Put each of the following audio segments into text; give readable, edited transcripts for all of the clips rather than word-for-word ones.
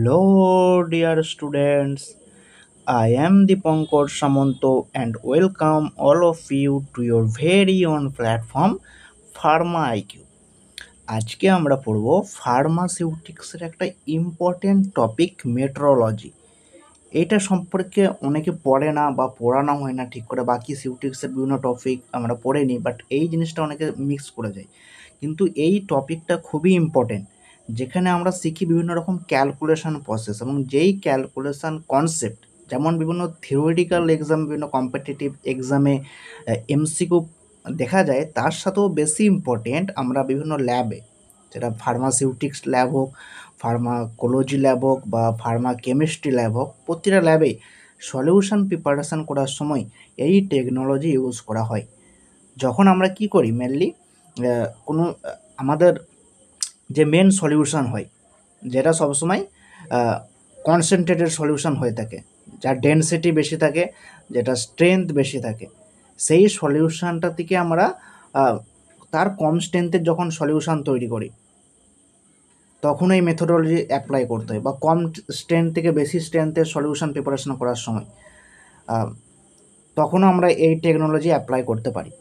Hello, dear students. I am Dipankar Samanto and welcome all of you to your very own platform Pharma IQ. আজকে আমরা পড়ব ফার্মাসিউটিক্সের একটা important topic metrology. এটা সম্পর্কে অনেকে পড়ে না বা পড়ানো হয় না ঠিক করে, বাকি সিউটিক্সের বিভিন্ন টপিক আমরা পড়ে নিই, বাট এই জিনিসটা অনেকে মিক্স করে যায়। কিন্তু এই টপিকটা খুবই ইম্পর্টেন্ট, যেখানে আমরা শিখি বিভিন্ন রকম ক্যালকুলেশন প্রসেস এবং যেই ক্যালকুলেশন কনসেপ্ট, যেমন বিভিন্ন থিওরিটিক্যাল এক্সাম, বিভিন্ন কম্পিটিটিভ এক্সামে এমসিকিউ দেখা যায়, তার সাথেও বেশি ইম্পর্টেন্ট আমরা বিভিন্ন ল্যাবে, যেটা ফার্মাসিউটিক্স ল্যাব হোক, ফার্মাকোলজি ল্যাব হোক বা ফার্মা কেমিস্ট্রি ল্যাব হোক, প্রতিটা ল্যাবেই সলিউশন প্রিপারেশান করার সময় এই টেকনোলজি ইউজ করা হয়। যখন আমরা কি করি মেনলি কোনো আমাদের যে মেন সলিউশন হয়, যেটা সবসময় কনসেন্ট্রেটেড সলিউশন হয়ে থাকে, যার ডেনসিটি বেশি থাকে, যেটা স্ট্রেংথ বেশি থাকে, সেই সলিউশনটা থেকে আমরা তার কম স্ট্রেংথের যখন সলিউশন তৈরি করি, তখন এই মেথোডোলজি অ্যাপ্লাই করতে হয়, বা কম স্ট্রেংথ থেকে বেশি স্ট্রেংথের সলিউশন প্রিপারেশন করার সময় তখনও আমরা এই টেকনোলজি অ্যাপ্লাই করতে পারি।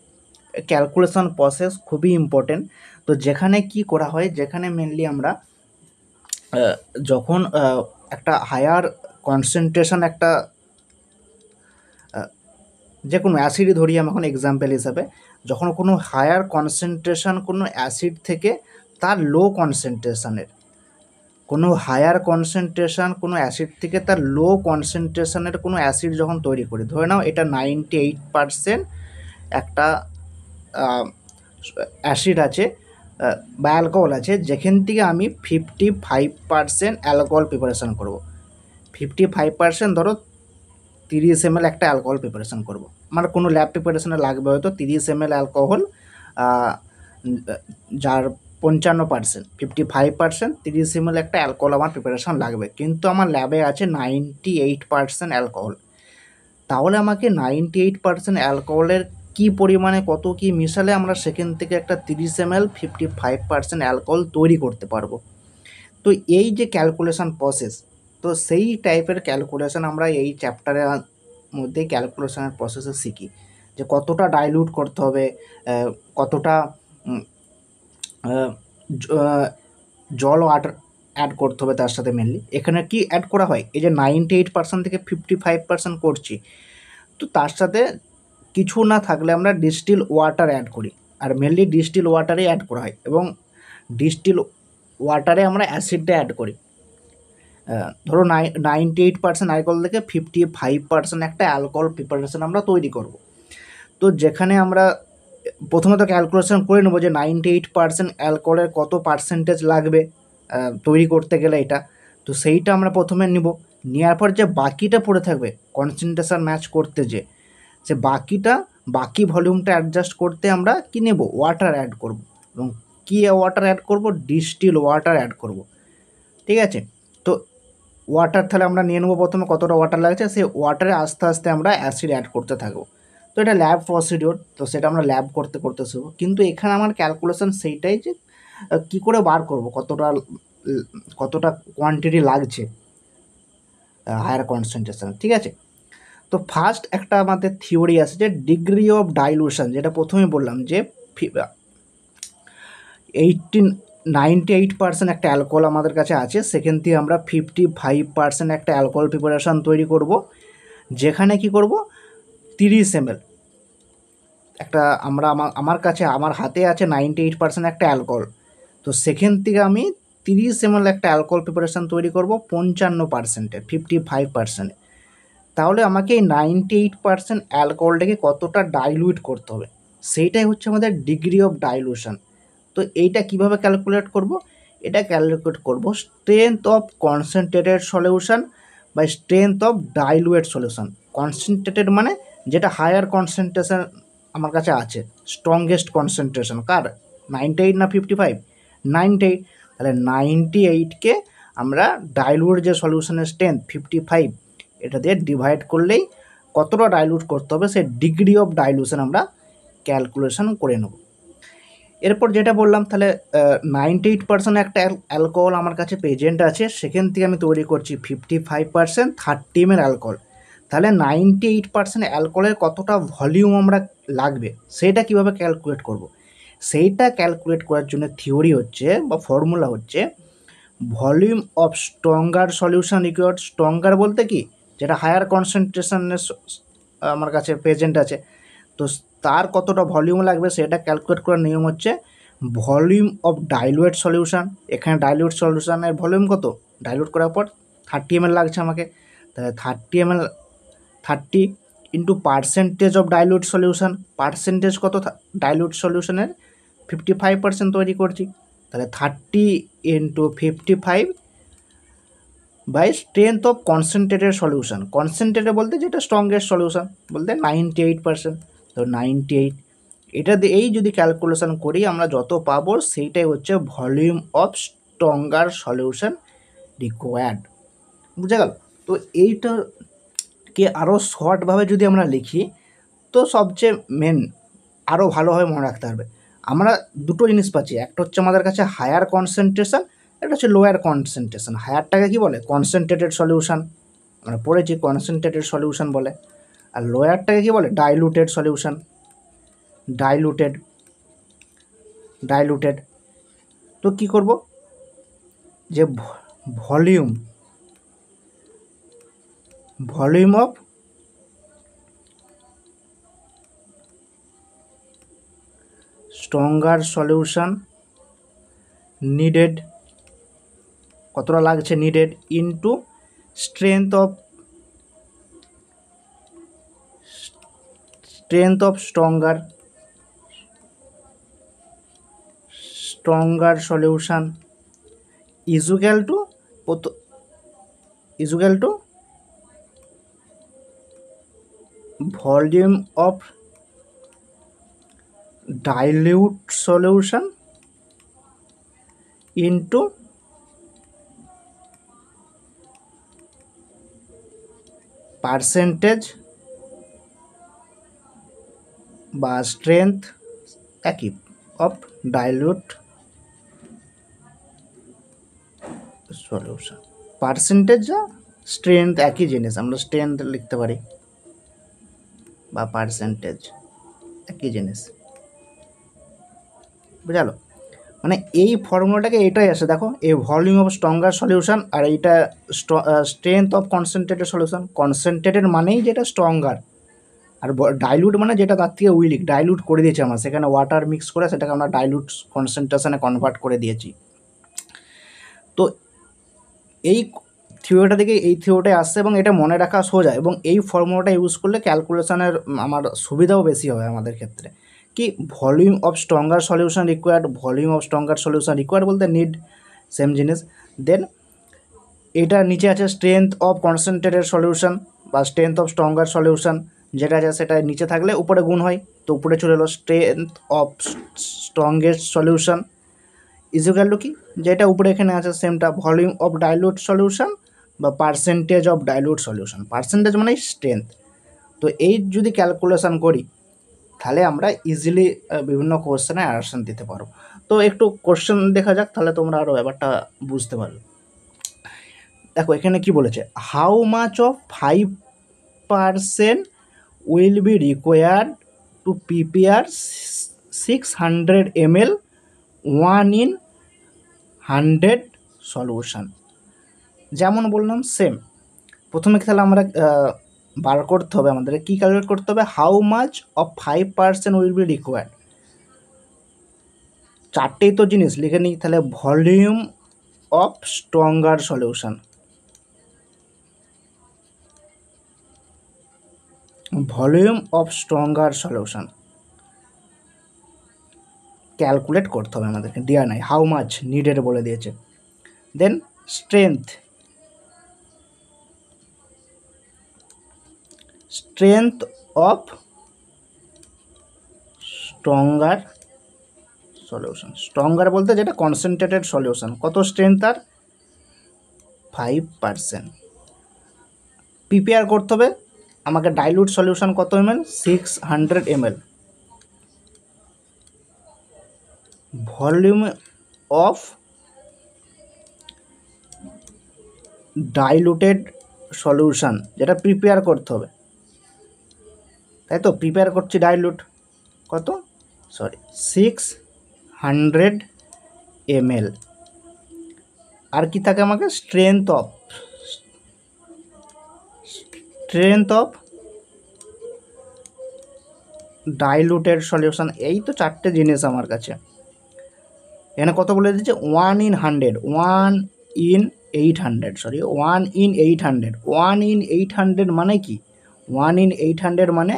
ক্যালকুলেশন প্রসেস খুবই ইম্পর্টেন্ট। তো যেখানে কি করা হয়, যেখানে মেনলি আমরা যখন একটা হায়ার কনসেন্ট্রেশন, একটা যে কোনো অ্যাসিডই ধরি আমি এখন এক্সাম্পল হিসাবে, যখন কোনো হায়ার কনসেন্ট্রেশন কোনো অ্যাসিড থেকে তার লো কনসেন্ট্রেশনের, কোনো হায়ার কনসেন্ট্রেশন কোনো অ্যাসিড থেকে তার লো কনসেন্ট্রেশনের কোনো অ্যাসিড যখন তৈরি করি, ধরে নাও এটা 98% একটা অ্যাসিড আছে বা অ্যালকোহল আছে, যেখান থেকে আমি 55% অ্যালকোহল প্রিপারেশান করব। 55% ধরো 30 ml একটা অ্যালকোহল প্রিপারেশান করব। আমার কোনো ল্যাব প্রিপারেশানে লাগবে হয়তো 30 ml অ্যালকোহল, যার 55%, 55% 30 ml একটা অ্যালকোহল আমার প্রিপারেশান লাগবে, কিন্তু আমার ল্যাবে আছে 98% অ্যালকোহল। তাহলে আমাকে 98% অ্যালকোহলের কী পরিমাণে কত কী মিশালে আমরা সেখান থেকে একটা 30 ml 55% অ্যালকোহল তৈরি করতে পারবো। তো এই যে ক্যালকুলেশন প্রসেস, তো সেই টাইপের ক্যালকুলেশন আমরা এই চ্যাপ্টারের মধ্যে ক্যালকুলেশনের প্রসেসে শিখি, যে কতটা ডাইলিউট করতে হবে, কতটা জল ওয়াটার অ্যাড করতে হবে তার সাথে। মেনলি এখানে কি অ্যাড করা হয়, এই যে 98% থেকে 55% করছি, তো তার সাথে কিছু না থাকলে আমরা ডিস্টিল ওয়াটার অ্যাড করি, আর মেনলি ডিস্টিল ওয়াটারে অ্যাড করা হয়, এবং ডিস্টিল ওয়াটারে আমরা অ্যাসিডটা অ্যাড করি। ধরো 98% অ্যালকোহল থেকে 55% একটা অ্যালকোহল প্রিপারেশন আমরা তৈরি করব। তো যেখানে আমরা প্রথমে তো ক্যালকুলেশন করে নেবো যে 98% অ্যালকোহলের কত পার্সেন্টেজ লাগবে তৈরি করতে গেলে এটা, তো সেইটা আমরা প্রথমে নিব। নেওয়ার পর যে বাকিটা পড়ে থাকবে কনসেন্ট্রেশন ম্যাচ করতে, যে বাকি ভলিউমটা অ্যাডজাস্ট করতে আমরা কি নেব, ওয়াটার অ্যাড করব। এবং কী ওয়াটার অ্যাড করব, ডিস্টিল ওয়াটার অ্যাড করব। ঠিক আছে, তো ওয়াটার তাহলে আমরা নিয়ে নেবো প্রথমে কতটা ওয়াটার লাগছে, সেই ওয়াটারে আস্তে আস্তে আমরা অ্যাসিড অ্যাড করতে থাকবো। তো এটা ল্যাব প্রসিডিওর, তো সেটা আমরা ল্যাব করতে করতে শিখবো। কিন্তু এখানে আমার ক্যালকুলেশন সেইটাই যে কী করে বার করব কতটা কোয়ান্টিটি লাগছে হায়ার কনসেন্ট্রেশন। ঠিক আছে, তো ফার্স্ট একটা আমাদের থিওরি আছে যে ডিগ্রি অফ ডাইলুশন, যেটা প্রথমে বললাম যে 98% একটা অ্যালকোহল আমাদের কাছে আছে, সেখান থেকে আমরা 55% একটা অ্যালকোহল প্রিপারেশান তৈরি করব, যেখানে কি করব 30 ml একটা আমার কাছে আমার হাতে আছে 98% একটা অ্যালকোহল, তো সেখান থেকে আমি 30 ml একটা অ্যালকোহল প্রিপারেশান তৈরি করব 55%, 55%। তাহলে আমাকে এই 98% অ্যালকোহলটাকে কতটা ডাইলুট করতে হবে, সেইটাই হচ্ছে আমাদের ডিগ্রি অফ ডাইলুশন। তো এইটা কিভাবে ক্যালকুলেট করব, এটা ক্যালকুলেট করব স্ট্রেংথ অফ কনসেন্ট্রেটেড সলিউশন বা স্ট্রেংথ অফ ডাইলুয়েট সলিউশন। কনসেন্ট্রেটেড মানে যেটা হায়ার কনসেন্ট্রেশন আমার কাছে আছে, স্ট্রংগেস্ট কনসেন্ট্রেশন কার, 98 না 55, 98। তাহলে 98কে আমরা ডাইলুয়েট যে সলিউশনের স্ট্রেংথ 55, এটা দিয়ে ডিভাইড করলেই কতটা ডাইলুট করতে হবে সেই ডিগ্রি অফ ডাইলুশন আমরা ক্যালকুলেশন করে নেব। এরপর যেটা বললাম, তাহলে 98% একটা অ্যালকোহল আমার কাছে প্রেজেন্ট আছে, সেখান থেকে আমি তৈরি করছি 55% 30 ml অ্যালকোহল। তাহলে 98% অ্যালকোহলের কতটা ভলিউম আমরা লাগবে সেটা কিভাবে ক্যালকুলেট করব? সেইটা ক্যালকুলেট করার জন্য থিওরি হচ্ছে বা ফর্মুলা হচ্ছে volume of stronger solution required. Stronger বলতে কি, যেটা হায়ার কনসেন্ট্রেশনের আমার কাছে প্রেজেন্ট আছে, তো তার কতটা ভলিউম লাগবে সেটা ক্যালকুলেট করার নিয়ম হচ্ছে ভলিউম অফ ডাইলুয়েট সলিউশন। এখানে ডাইলুয়েট সলিউশনের ভলিউম কত, ডাইলুট করার পর 30 ml লাগছে আমাকে, তাহলে 30 ml 30 into percentage of dilute solution, percentage কত ডাইলুট সলিউশনের 55% তৈরি করছি, তাহলে 30 into 55 by strength of concentrated solution. Concentrated বলতে যেটা স্ট্রংগেস্ট সলিউশন বলতে 98%, তো 98 এটা দিয়েই যদি ক্যালকুলেশন করি আমরা যত পাবো সেইটাই হচ্ছে volume of stronger solution required. বুঝে গেল? তো এইটাকে আরও শর্টভাবে যদি আমরা লিখি তো সবচেয়ে মেন আরও ভালোভাবে মনে রাখতে পারবে। আমরা দুটো জিনিস পাচ্ছি, একটা হচ্ছে আমাদের কাছে হায়ার কনসেন্ট্রেশন, একটা হচ্ছে লোয়ার কনসেন্ট্রেশন। হায়ারটাকে কি বলে, কনসেন্ট্রেটেড সলিউশন, আমরা পড়েছি কনসেন্ট্রেটেড সলিউশন বলে, আর লোয়ারটাকে কি বলে, ডাইলুটেড সলিউশন, ডাইলুটেড। তো কি করব, যে volume of stronger solution needed, কতটা লাগছে needed, into strength of stronger solution equal two volume of dilute solution into percentage বা স্ট্রেংথ একই অফ ডাইলুট সলিউশন। পার্সেন্টেজ যা স্ট্রেংথ একই জিনিস, আমরা স্ট্রেংথ লিখতে পারি বা পার্সেন্টেজ একই জিনিস। বুঝালো? মানে এই ফর্মুলাটাকে এটাই আসে, দেখো এই ভলিউম অফ স্ট্রঙ্গার সলিউশন আর এইটা strength of concentrated solution. Concentrated মানেই যেটা স্ট্রঙ্গার, আর ডাইলুট মানে যেটা তার থেকে উইক, ডাইলুট করে দিয়েছি আমরা, সেখানে ওয়াটার মিক্স করে সেটাকে আমরা ডাইলুট কনসেন্ট্রেশনে কনভার্ট করে দিয়েছি। তো এই থিওরিটা থেকে এই থিওরিটাই আসছে এবং এটা মনে রাখা সোজা, এবং এই ফর্মুলাটা ইউজ করলে ক্যালকুলেশনের আমার সুবিধাও বেশি হবে আমাদের ক্ষেত্রে। কি volume of stronger solution required, volume of stronger solution required বলতে নিড, সেম জিনিস। দেন এটা নিচে আছে স্ট্রেংথ অফ কনসেন্ট্রেটেড সলিউশন বা স্ট্রেংথ অফ স্ট্রঙ্গার সলিউশন, যেটা আছে সেটা নিচে থাকলে উপরে গুণ হয়, তো উপরে চলে এলো strength of strongest solution equal to কি, যেটা উপরে এখানে আছে সেমটা ভলিউম অফ ডাইলুট সলিউশন বা percentage of dilute solution. Percentage মানে স্ট্রেংথ। তো এই যদি ক্যালকুলেশন করি তাহলে আমরা ইজিলি বিভিন্ন কোশ্চেনে অ্যানসার দিতে পারবো। তো একটু কোশ্চেন দেখা যাক, তাহলে তোমরা আরও ব্যাপারটা বুঝতে পারবে। দেখো এখানে কি বলেছে, how much of 5% will be required to prepare 600 ml 1/100 solution. যেমন বললাম সেম, প্রথমে তাহলে আমরা বার করতে হবে, আমাদের কী ক্যালকুলেট করতে হবে, how much of 5% will be required. চারটেই তো জিনিস লিখে নিই, তাহলে volume of stronger solution, volume of stronger solution calculate করতে হবে আমাদেরকে, দেওয়া নাই, হাউ মাচ নিডেড বলে দিয়েছে। Then strength of stronger solution, stronger বলতে যেটা কনসেন্ট্রেটেড সলিউশন, কত স্ট্রেংথ তার 5%। প্রিপেয়ার করতে হবে আমাকে ডাইলুট সলিউশন কত ml 600 ml, volume of diluted solution, যেটা প্রিপেয়ার করতে হবে, তাই তো? প্রিপেয়ার করছি ডাইলুট কত, 600 ml। আর কি থাকে আমাকে, স্ট্রেংথ অফ ডাইলুটেড সলিউশন। এই তো 4টে জিনিস আমার কাছে। এখানে কত বলে দিচ্ছে, 1 in 100, 1 in 800, 1 in 800 মানে কি? 1 in 800 মানে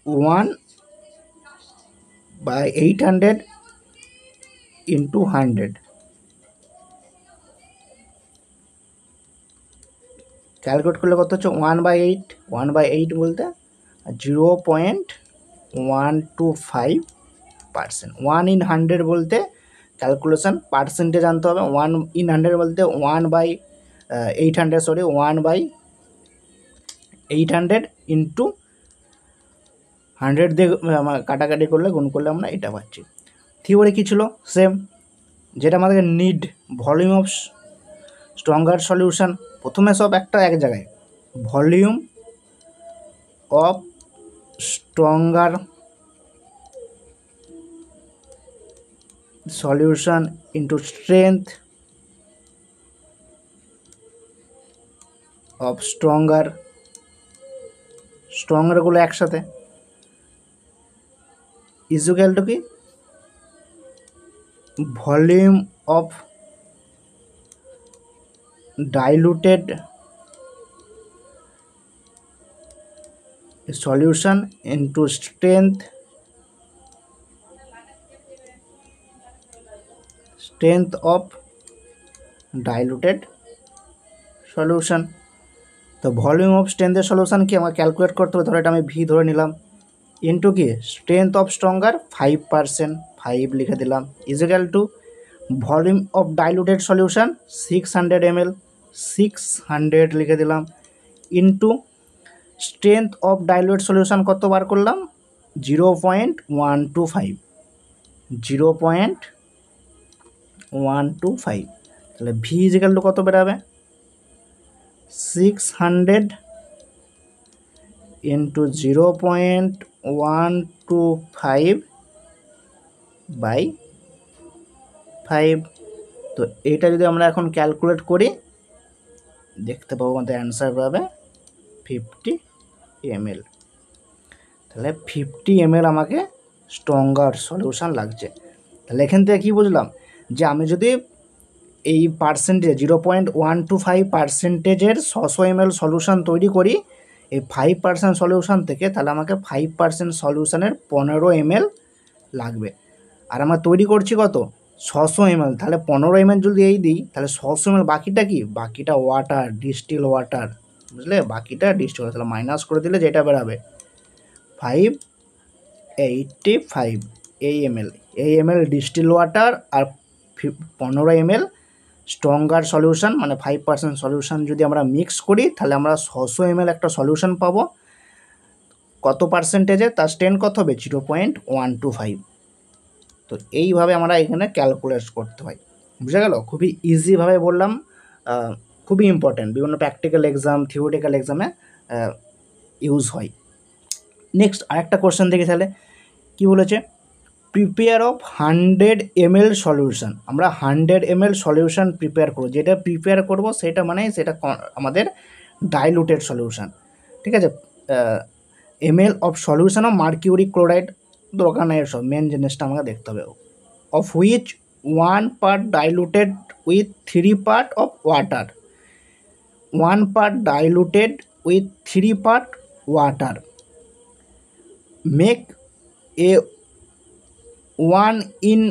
1/800 into 100। ক্যালকুলেট করলে কত হচ্ছে, 1/8, 1/8 বলতে 0.125%। 1 in 100 বলতে ক্যালকুলেশন পার্সেন্টেজ আনতে হবে। 1 in 100 বলতে 1/800, 1/800 ইন্টু 100 দিয়ে কাটাকাটি করলে, গুণ করলে আমরা এটা পাচ্ছি। থিওরি কী ছিল, সেম, যেটা আমাদেরকে need volume of stronger solution. প্রথমে সব একটা এক জায়গায়, volume of stronger solution into strength of স্ট্রঙ্গারগুলো একসাথে ইকুয়াল টু কি, volume of diluted solution into strength of diluted solution. তো ভলিউম অফ স্ট্রেংথের সলিউশন কি আমাকে ক্যালকুলেট করতে হবে, ধরো এটা আমি ভি ধরে নিলাম, ইন্টু কি স্ট্রেংথ অফ স্ট্রঙ্গার 5%, 5 লিখে দিলাম, equal to volume of diluted solution 600 ml, 600 লিখে দিলাম, into strength of diluted solution কত বার করলাম, 0.125। তাহলে ভি ইকুয়াল টু কত বেরাবে, 600 ইন্টু 0.125/5। তো এটা যদি আমরা এখন ক্যালকুলেট করি, দেখতে পাবো আমাদের অ্যান্সার পাবে 50 ml। তাহলে 50 ml আমাকে স্ট্রঙ্গার সলিউশন লাগছে। তাহলে এখান থেকে কী বুঝলাম, যে আমি যদি এই পার্সেন্টেজ 0.125%-এর 600 ml সলিউশন তৈরি করি এই 5% সলিউশন থেকে, তাহলে আমাকে 5% সলিউশনের 15 ml লাগবে। আর আমরা তৈরি করছি কত, 600 ml। তাহলে 15 ml যদি এই দিই, তাহলে 600 ml বাকিটা কি, বাকিটা ওয়াটার, ডিস্টিল ওয়াটার, বুঝলে, বাকিটা ডিস্টিল ওয়াটার। তাহলে মাইনাস করে দিলে যেটা বেরাবে 585 ml ডিস্টিল ওয়াটার আর 15 ml স্ট্রঙ্গার সলিউশন, মানে 5% সলিউশন যদি আমরা মিক্স করি, তাহলে আমরা 600 ml একটা সলিউশন পাবো। কত পার্সেন্টেজে, তার স্ট্রেন্থ কত হবে, 0.125। তো এইভাবে আমরা এখানে ক্যালকুলেট করতে হয়, বুঝে গেল? খুবই ইজিভাবে বললাম, খুবই ইম্পর্ট্যান্ট, বিভিন্ন প্র্যাকটিক্যাল এক্সাম, থিওরিটিক্যাল এক্সামে ইউজ হয়। নেক্সট আরেকটা কোশ্চেন দেখি, তাহলে কী বলেছে, প্রিপেয়ার অফ 100 ml সলিউশন। আমরা 100 ml সলিউশন প্রিপেয়ার করব, যেটা প্রিপেয়ার করব সেটা মানে সেটা আমাদের ডাইলুটেড সলিউশন, ঠিক আছে। ml of solution of mercuric chloride দরকার নাই, সব মেন জিনিসটা আমাকে দেখতে হবে, of which 1 part diluted with 3 part of water, 1 part diluted with 3 part water, make a 1 in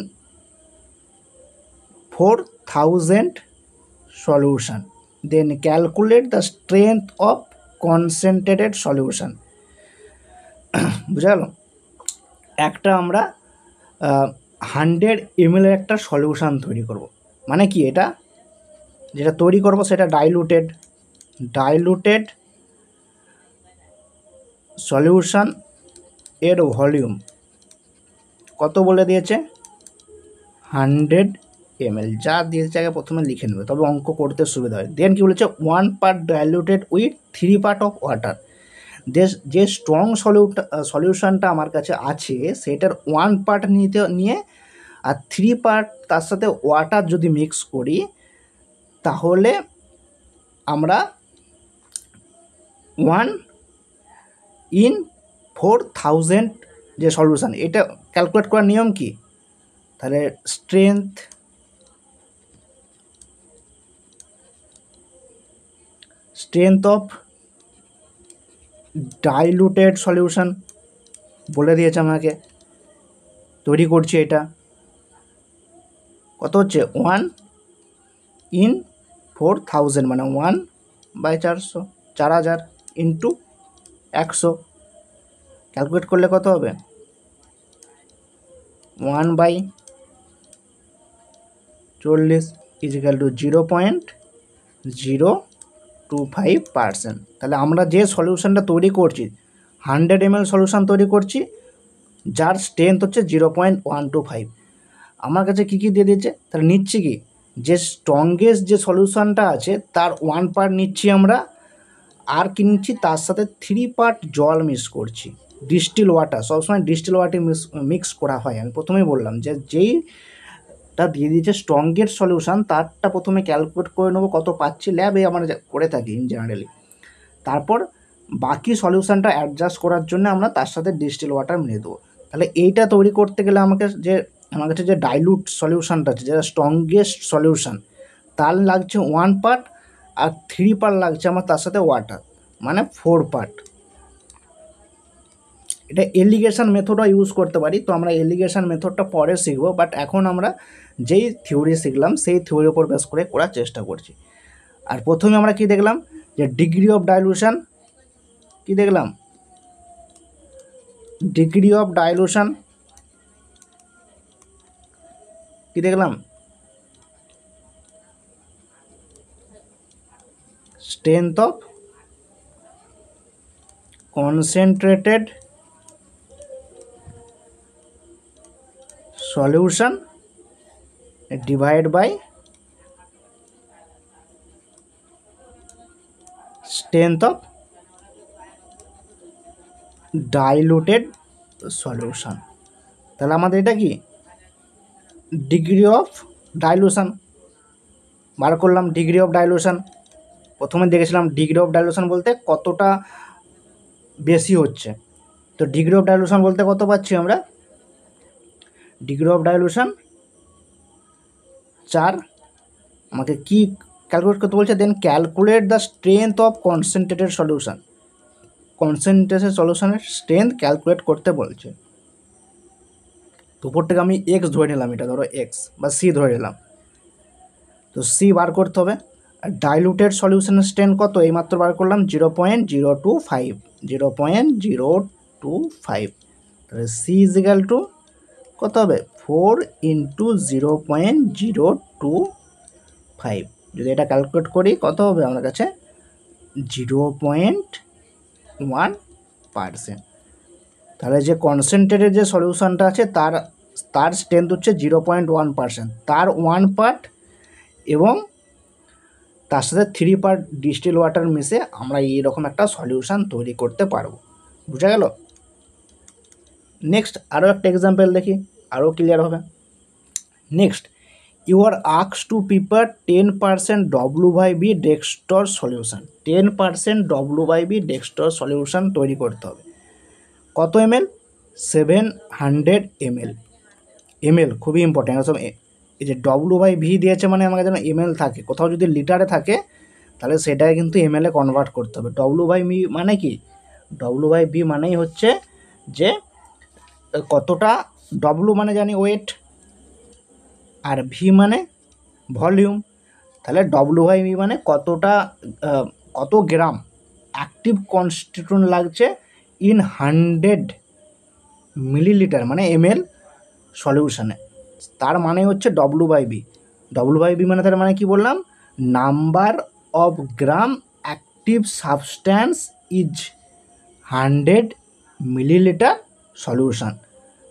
4000 solution, then calculate the strength of concentrated solution। বুঝা গেল? একটা আমরা 100 ml একটা সলিউশন তৈরি করব, মানে কি, এটা যেটা তৈরি করব সেটা ডাইলুটেড সলিউশন এর ভলিউম কত বলে দিয়েছে, 100 ml, যা দিয়েছে আগে প্রথমে লিখে নেবে, তবে অঙ্ক করতে সুবিধা হয়। দেন কি বলেছে, 1 part diluted with 3 part of water। যে স্ট্রং সলিউশনটা আমার কাছে আছে সেটার 1 part নিয়ে আর 3 part তার সাথে ওয়াটার যদি মিক্স করি তাহলে আমরা 1/4000 যে সলিউশন, এটা ক্যালকুলেট করার নিয়ম কি, তাহলে স্ট্রেংথ অফ ডাইলুটেড সলিউশন বলে দিয়েছে আমাকে, তৈরি করছি। এটা কত হচ্ছে, 1/4000 মানে 1/400, 4000 ইন্টু 100, ক্যালকুলেট করলে কত হবে, 1/40 ইজিক্যাল টু 0.025%। তাহলে আমরা যে সলিউশনটা তৈরি করছি 100 ml সলিউশন তৈরি করছি, যার স্ট্রেংথ হচ্ছে 0.125। আমার কাছে কী কী দিয়ে দিয়েছে, তাহলে নিচ্ছি কি, যে স্ট্রংগেস্ট যে সলিউশনটা আছে তার 1 part নিচ্ছি আমরা, আর কি নিচ্ছি, তার সাথে 3 part জল মিক্স করছি, ডিস্টিল ওয়াটার। সবসময় ডিস্টিল ওয়াটার মিক্স করা হয়। আমি প্রথমেই বললাম যে যেইটা দিয়ে দিয়েছে স্ট্রংগেস্ট সলিউশন তারটা প্রথমে ক্যালকুলেট করে নেবো কত পাচ্ছি, ল্যাবে আমরা করে থাকি ইন জেনারেলি। তারপর বাকি সলিউশনটা অ্যাডজাস্ট করার জন্য আমরা তার সাথে ডিস্টিল ওয়াটার মিলিয়ে দেবো। তাহলে এইটা তৈরি করতে গেলে আমার কাছে যে ডাইলুট সলিউশনটা আছে, যেটা স্ট্রংগেস্ট সলিউশন, তার লাগছে 1 part, আর 3 part লাগছে আমার তার সাথে ওয়াটার, মানে 4 part। এটা এলিগেশন মেথডও ইউজ করতে পারি, তো আমরা এলিগেশন মেথডটা পরে শিখবো, বাট এখন আমরা যেই থিওরি শিখলাম সেই থিওরির উপর বেস করে করার চেষ্টা করছি। আর প্রথমে আমরা কি দেখলাম, যে ডিগ্রি অফ ডাইলুশন, কি দেখলাম, ডিগ্রি অফ ডাইলুশন কি দেখলাম, strength of concentrated solution divide by strength of diluted solution. তাহলে আমাদের এটা কি, ডিগ্রি অফ ডাইলুশন বার করলাম। ডিগ্রি অফ ডাইলুশন প্রথমে দেখেছিলাম, ডিগ্রি অফ ডাইলুশন বলতে কতটা বেশি হচ্ছে, তো ডিগ্রি অফ ডাইলুশন বলতে কত পাচ্ছি আমরা, ডিগ্রি অফ ডাইলুশন 4। আমাকে কি ক্যালকুলেট করতে বলছে, then calculate the strength of concentrated solution, concentrated সলিউশনের স্ট্রেংথ ক্যালকুলেট করতে বলছে। তো উপর থেকে আমি এক্স ধরে নিলাম, এটা ধরো এক্স বা সি ধরে নিলাম, তো সি বার করতে হবে। আর ডাইলুটেড সলিউশনের স্ট্রেংথ কত, এইমাত্র বার করলাম 0.025, 0.025, তাহলে সি ইজিক্যাল টু কত হবে, 4 × 0.025। যদি এটা ক্যালকুলেট করি কত হবে আমার কাছে, 0.1%। তাহলে যে কনসেন্ট্রেটেড যে সলিউশনটা আছে তার স্ট্রেংথ হচ্ছে 0.1%, তার 1 part এবং তার সাথে 3 part ডিস্টিল ওয়াটার মিশে আমরা এইরকম একটা সলিউশন তৈরি করতে পারবো। বুঝা গেল? নেক্সট আরও একটা এক্সাম্পল দেখি, আরও ক্লিয়ার হবে। Next, you are asked to prepare 10% W/B dextrose solution. 10% W/B dextrose solution তৈরি করতে হবে। কত ml, 700 ml। ml খুবই ইম্পর্টেন্ট। এই যে W/V দিয়েছে মানে আমাকে যেন ml থাকে, কোথাও যদি লিটারে থাকে তাহলে সেটাকে কিন্তু ml এ কনভার্ট করতে হবে। W/V মানে কি, W/B মানেই হচ্ছে যে কতটা, W মানে জানি ওয়েট, আর V মানে ভলিউম। তাহলে W/V মানে কত গ্রাম অ্যাক্টিভ কনস্টিটিউয়েন্ট লাগছে ইন 100 মিলিলিটার মানে ml সলিউশনে, তার মানে হচ্ছে W/B। W/B মানে তার মানে কি বললাম, number of gram active substance is 100 millilitre solution.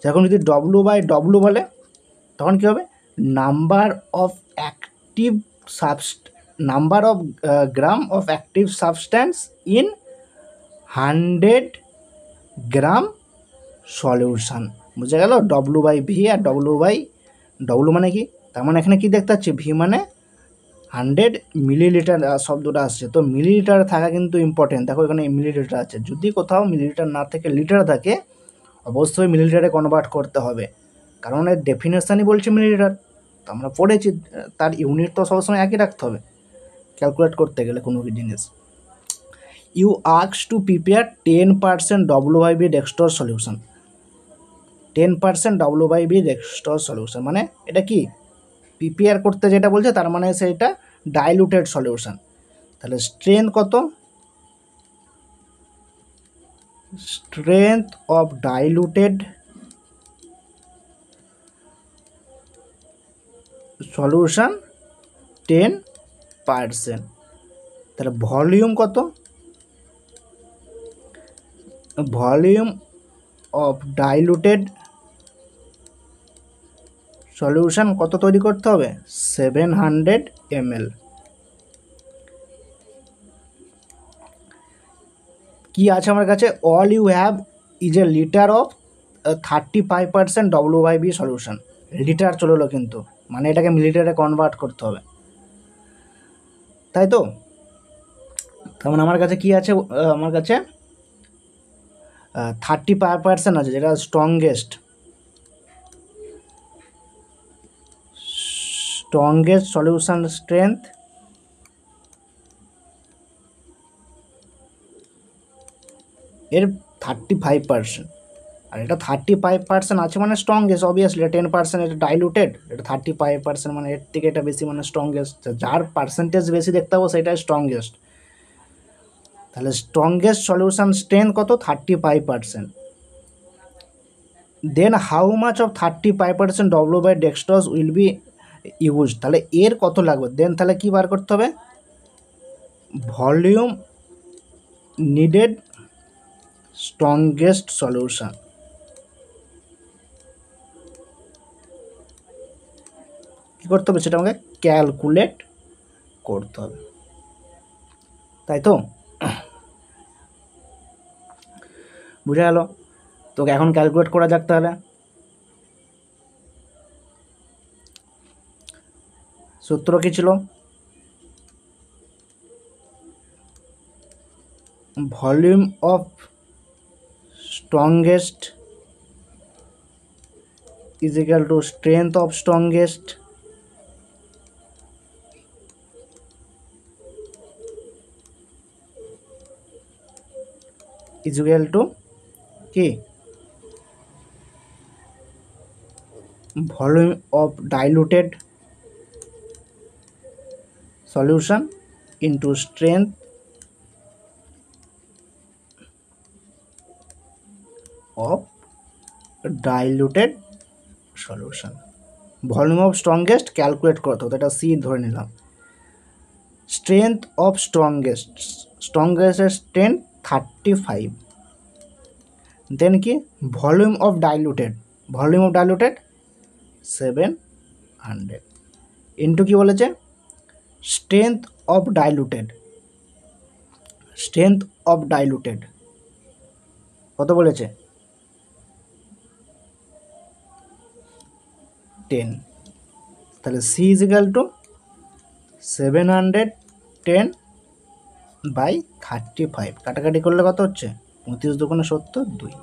যখন যদি W/W বলে তখন কী হবে, number of active number of gram of active substance in 100 gram solution. বুঝে গেল? ডব্লু বাই ভি আর ডব্লু মানে কি, তার মানে এখানে কি দেখতে পাচ্ছি, ভি মানে 100 মিলিলিটার শব্দটা আসছে, তো মিলিলিটার থাকা কিন্তু ইম্পর্টেন্ট। দেখো এখানে মিলিলিটার আছে, যদি কোথাও মিলিলিটার না থেকে লিটার থাকে অবশ্যই মিলিলিটারে কনভার্ট করতে হবে, কারণ এর ডেফিনেশানই বলছে মিলিলিটার। তো আমরা পড়েছি, তার ইউনিট তো সবসময় একই রাখতে হবে ক্যালকুলেট করতে গেলে কোনো জিনিস। You ask to prepare 10% WIB dextrose solution. 10% WIB dextrose solution মানে এটা কি, প্রিপেয়ার করতে যেটা বলছে তার মানে সেটা ডাইলুটেড সলিউশন। তাহলে স্ট্রেংথ কত, স্ট্রেংথ অফ ডাইলুটেড সলিউশন 10%। তাহলে ভলিউম কত, ভলিউম অফ ডাইলুটেড সলিউশন কত তৈরি করতে হবে, 700 ml। কি আছে আমার কাছে, all you have is a litre of 35% WIB solution. Litre চলে এলো কিন্তু, মানে এটাকে মিলিটারে কনভার্ট করতে হবে, তাই তো? তার মানে আমার কাছে কি আছে, আমার কাছে 35% আছে, যেটা স্ট্রংগেস্ট সলিউশন স্ট্রেংথ এর 35%। আর এটা 35% আছে মানে স্ট্রংগেস্ট, অবভিয়াসলি। এটা 10% এটা ডাইলুটেড, এটা 35% মানে এর থেকে এটা বেশি মানে স্ট্রংগেস্ট। যার পার্সেন্টেজ বেশি দেখতে পাবো সেটাই স্ট্রংগেস্ট। তাহলে স্ট্রংগেস্ট সলিউশন স্ট্রেংথ কত, 35%। Then how much of 35% WIB dextrose will be use, তাহলে এর কত লাগবে, দেন তাহলে কি বার করতে হবে, ভলিউম নিডেড স্ট্রংগেস্ট সলিউশন। কী করতে হবে, সেটা আমাকে ক্যালকুলেট করতে হবে, তাই তো? বুঝে গেল? তোকে এখন ক্যালকুলেট করা যাক। তাহলে সূত্র কী ছিল, volume of strongest is equal to strength of strongest is equal to কি, volume of diluted solution into strength of diluted solution. Volume of strongest calculate করতে হতো, এটা সি ধরে নিলাম। স্ট্রেংথ অফ স্ট্রংগেস্টের স্ট্রেংথ 35, দেন কি ভলিউম অফ ডাইলুটেড 700 ইন্টু কি বলেছে, স্ট্রেংথ অফ ডাইলুটেড কত বলেছে, 10। তাহলে C is equal to 710 by 35, কাটাকাটি করলে কত হচ্ছে, 35 দুগুণে 70, 2।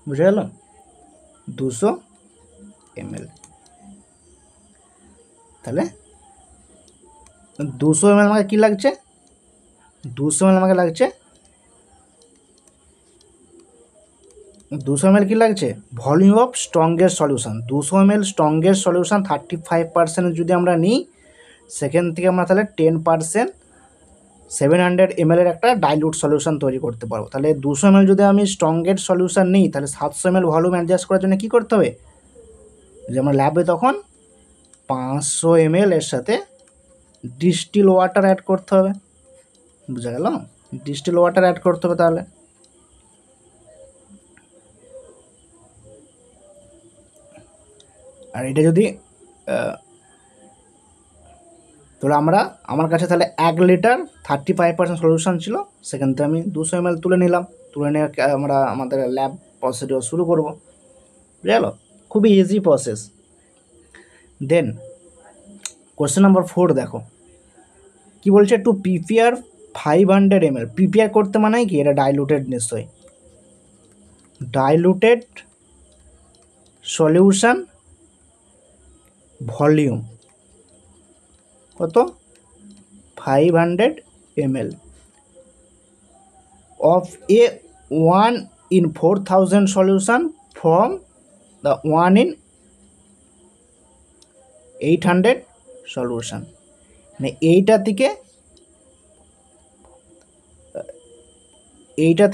বুঝে গেল? 200 ml। তাহলে 200 ml আমাকে কী লাগছে, 200 ml আমাকে লাগছে, 200 ml কী লাগছে, volume of strongest solution. 200 ml strongest solution 35% যদি আমরা নিই, সেখান থেকে আমরা তাহলে 10% 700 ml এর একটা ডাইলুট সলিউশন তৈরি করতে পারবো। তাহলে 200 ml যদি আমি স্ট্রংগেস্ট সলিউশন নিই, তাহলে 700 ml ভলিউম অ্যাডজাস্ট করার জন্য কী করতে হবে, যে আমরা ল্যাবে তখন 500 ml এর সাথে ডিস্টিল ওয়াটার অ্যাড করতে হবে। বুঝা গেল? ডিস্টিল ওয়াটার অ্যাড করতে হবে তাহলে। আর এটা যদি তাহলে আমার কাছে তাহলে 1 লিটার 35% সলিউশন ছিল, সেখান থেকে আমি 200 ml তুলে নিলাম। তুলে নিয়ে আমরা আমাদের ল্যাব প্রসিডিওর শুরু করব। বুঝে গেল? খুবই easy process. Then question number 4 দেখো কি বলছে, টু প্রিপেয়ার 500 ml। প্রিপেয়ার করতে মানে কি, এটা ডাইলুটেড নিশ্চয়ই। ডাইলুটেড সলিউশন ভলিউম কত, 500 ml of a 1 in 4000 solution from the 1 in 800 solution। মানে এইটা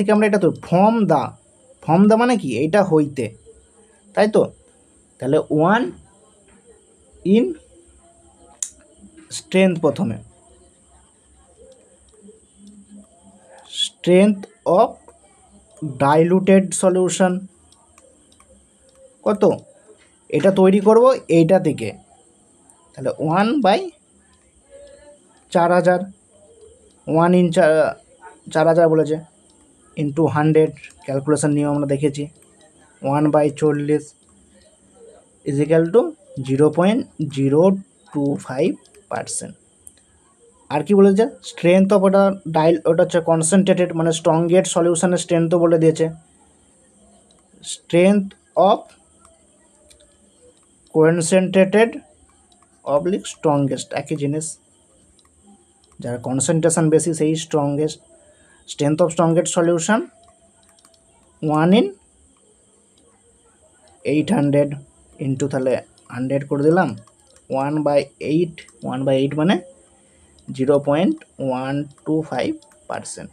থেকে আমরা এটা তো ফ্রম দা মানে কি, এইটা হইতে, তাই তো? তাহলে 1 ইন স্ট্রেংথ, প্রথমে স্ট্রেংথ অফ ডাইলুটেড সলিউশন কত, এটা তৈরি করব এইটা থেকে, তাহলে 1/4000, 1 ইন 4000 বলেছে, ইন্টু 100, ক্যালকুলেশন নিয়ম আমরা দেখেছি, 1/40 ইজ ইকাল টু 0.025%। আর কি বলেছে, স্ট্রেংথ অফ ওটা ওটা হচ্ছে কনসেন্ট্রেটেড, মানে স্ট্রংগেস্ট সলিউশনের স্ট্রেংথও বলে দিয়েছে। Strength of concentrated oblique strongest, একই জিনিস, যার কনসেন্ট্রেশন বেশি সেই strongest. Strength of strongest solution 1 in 800 into, তাহলে 100 করে দিলাম, 1/8 মানে 0.125%।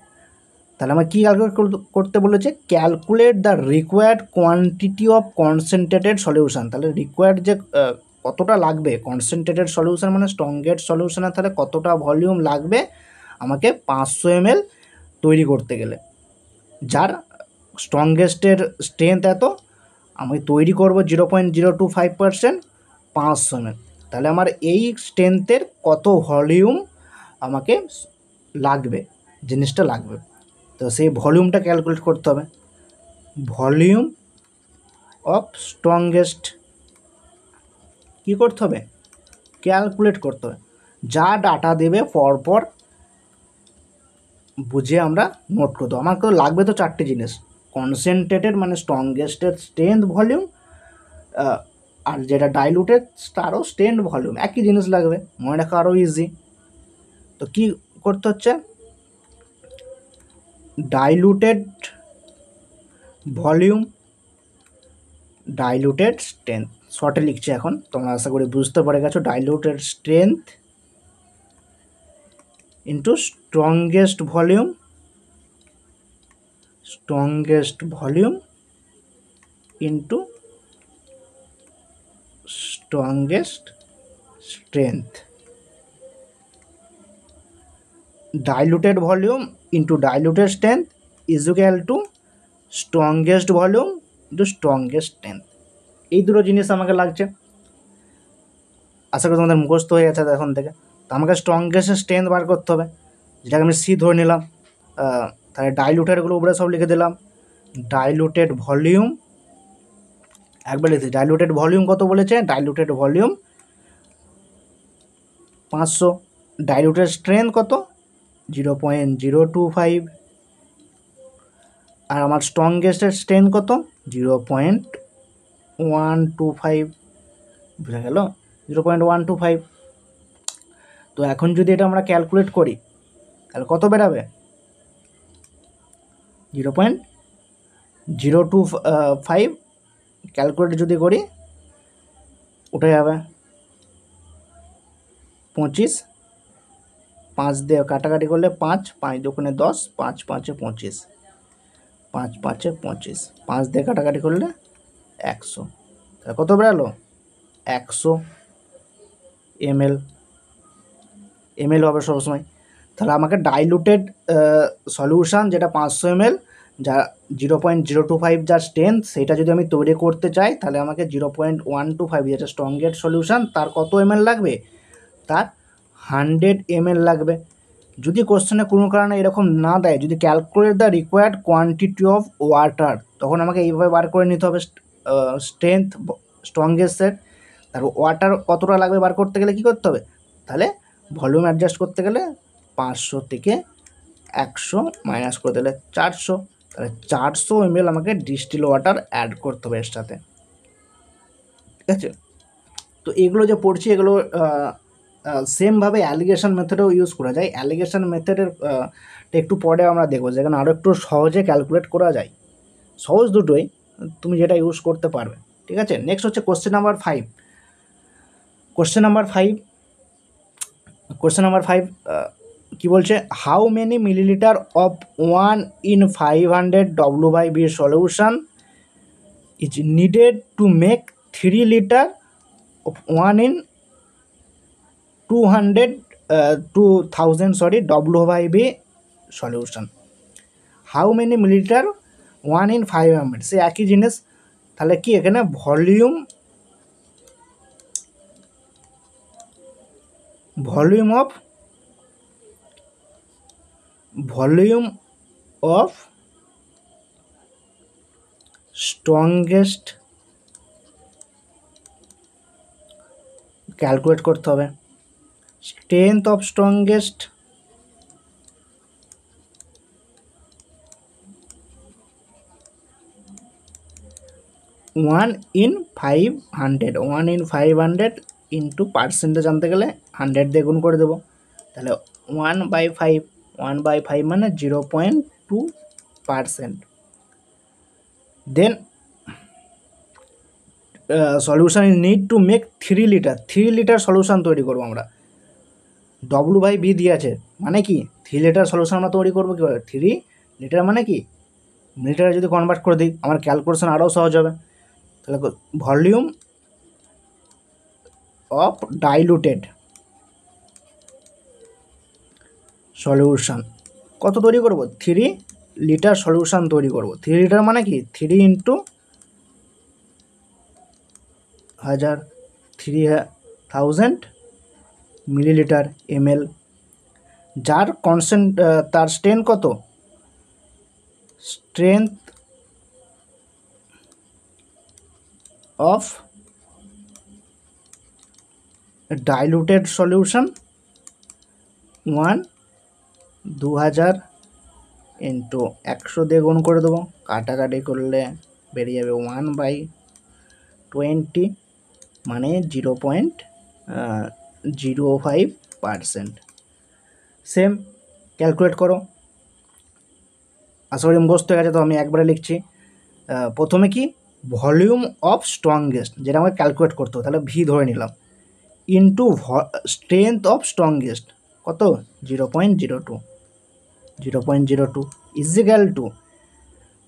তাহলে আমার কী ক্যালকুলেট করতে বলেছে, calculate the required quantity of concentrated solution. তাহলে রিকোয়ার্ড যে কতটা লাগবে কনসেন্ট্রেটেড সলিউশন মানে স্ট্রংগেস্ট সলিউশনে, তাহলে কতটা ভলিউম লাগবে আমাকে 500 ml তৈরি করতে গেলে, যার স্ট্রংগেস্টের স্ট্রেংথ এত, আমি তৈরি করব 0.025%, 500 ml। তাহলে আমার এই স্ট্রেংথের কত ভলিউম আমাকে লাগবে, জিনিসটা লাগবে, তো সেই ভলিউমটা ক্যালকুলেট করতে হবে। ভলিউম অফ স্ট্রংগেস্ট কী করতে হবে, ক্যালকুলেট করতে হবে। যা ডাটা দেবে পরপর বুঝে আমরা নোট করতে হবে। আমার তো লাগবে তো 4টে জিনিস, কনসেন্ট্রেটেড মানে স্ট্রংগেস্টের স্ট্রেংথ ভলিউম, আর যেটা ডাইলুটেড তারও স্ট্রেংথ ভলিউম, একই জিনিস লাগবে, মনে রাখা আরও ইজি। তো কী করতে হচ্ছে, ডাইলুটেড ভলিউম, ডাইলুটেড স্ট্রেংথ, শর্টে লিখছি এখন, তোমরা আশা করি বুঝতে পেরে গেছো। Diluted strength into strongest volume, into strongest strength. Diluted volume into diluted strength is equal two strongest volume into strongest strength. এই দুটো জিনিস আমাকে লাগছে, আশা করি তোমাদের মুখস্থ হয়ে গেছে এখন থেকে। তো আমাকে স্ট্রংগেস্ট স্ট্রেংথ বার করতে হবে, যেটাকে আমি সি ধরে নিলাম। তাহলে ডাইলুটেডগুলো উপরে সব লিখে দিলাম। ডাইলুটেড ভলিউম, একবার লিখছি, ডাইলুটেড ভলিউম কত বলেছে, ডাইলুটেড ভলিউম 500, ডাইলুটেড স্ট্রেংথ কত 0.025, আর আমার স্ট্রংগেস্টের স্ট্রেংথ কত 0.125, বুঝা গেল, 0.125। তো এখন যদি এটা আমরা ক্যালকুলেট করি তাহলে কত বেরাবে, 0.025 ক্যালকুলেট যদি করি উঠে যাবে 25, 5 দিয়ে কাটাকাটি করলে 5, 5 দোকানে 10, 5 5-এ 25, 5 5-এ 25, 5 দিয়ে কাটাকাটি করলে 100, তাহলে কত বেরালো 100 ml হবে সবসময়। তাহলে আমাকে ডাইলুটেড সলিউশান যেটা 500 ml, যা 0.025 যার স্ট্রেংথ, সেটা যদি আমি তৈরি করতে চাই তাহলে আমাকে 0.125 যেটা স্ট্রংগেস্ট সলিউশান, তার কত ml লাগবে? তার 100 ml লাগবে। যদি কোশ্চেনে কোনো কারণে এরকম না দেয়, যদি calculate the required quantity of water, তখন আমাকে এইভাবে বার করে নিতে হবে স্ট্রেংথ স্ট্রংগেস্টের। আর ওয়াটার কতটা লাগবে বার করতে গেলে কী করতে হবে? তাহলে ভলিউম অ্যাডজাস্ট করতে গেলে 500 থেকে 100 মাইনাস করে দিলে 400, তাহলে 400 ml আমাকে ডিস্টিল ওয়াটার অ্যাড করতে হবে এর সাথে। ঠিক আছে, তো এগুলো যে পড়ছি এগুলো সেমভাবে অ্যালিগেশন মেথডেও ইউজ করা যায়। অ্যালিগেশন মেথডের একটু পরে আমরা দেখবো, যেখানে আরও একটু সহজে ক্যালকুলেট করা যায়। সহজ দুটোই, তুমি যেটা ইউজ করতে পারবে। ঠিক আছে, নেক্সট হচ্ছে কোশ্চেন নাম্বার 5। কোশ্চেন নাম্বার 5 কি বলছে? How many millilitre of 1 in 500 W/V solution is needed to make 3 litre of 1 in 2000 W/V solution. How many millilitre 1 in 500, সে একই জিনিস। তাহলে কি এখানে ভলিউম অফ স্ট্রংগেস্ট ক্যালকুলেট করতে হবে। Strength of strongest 1 in 500 into percentage আনতে গেলে 100 দিয়ে গুণ করে দেবো। তাহলে 1/5 মানে 0.2%। Then solution is need to make 3 litre. 3 litre solution তৈরি করবো আমরা। W/V দিয়ে আছে, মানে কি 3 লিটার সলিউশন আমরা তৈরি করবো কীভাবে? 3 লিটার মানে কি মিলিটারে যদি কনভার্ট করে দিই আমার ক্যালকুলেশন আরও সহজ হবে। তাহলে ভলিউম অফ ডাইলুটেড সলিউশন কত তৈরি করব? 3 লিটার সলিউশন তৈরি করব। 3 লিটার মানে কি 3 ইন্টু 1000, 3000 মিলিলিটার ml, যার কনস্ট্যান্ট তার স্ট্রেংথ কত? Strength of diluted solution 2000 into 100 দিয়ে গুণ করে দেবো। কাটাকাটি করলে বেরিয়ে যাবে 1/20, মানে 0.05%। সেম ক্যালকুলেট করো। আশা করি মুখস্থ হয়ে গেছে, তো আমি একবারে লিখছি। প্রথমে কি ভলিউম অফ স্ট্রংগেস্ট, যেটা আমাকে ক্যালকুলেট করতে হবে, তাহলে ভি ধরে নিলাম, ইন্টু স্ট্রেংথ অফ স্ট্রংগেস্ট কত? 0.02 equal to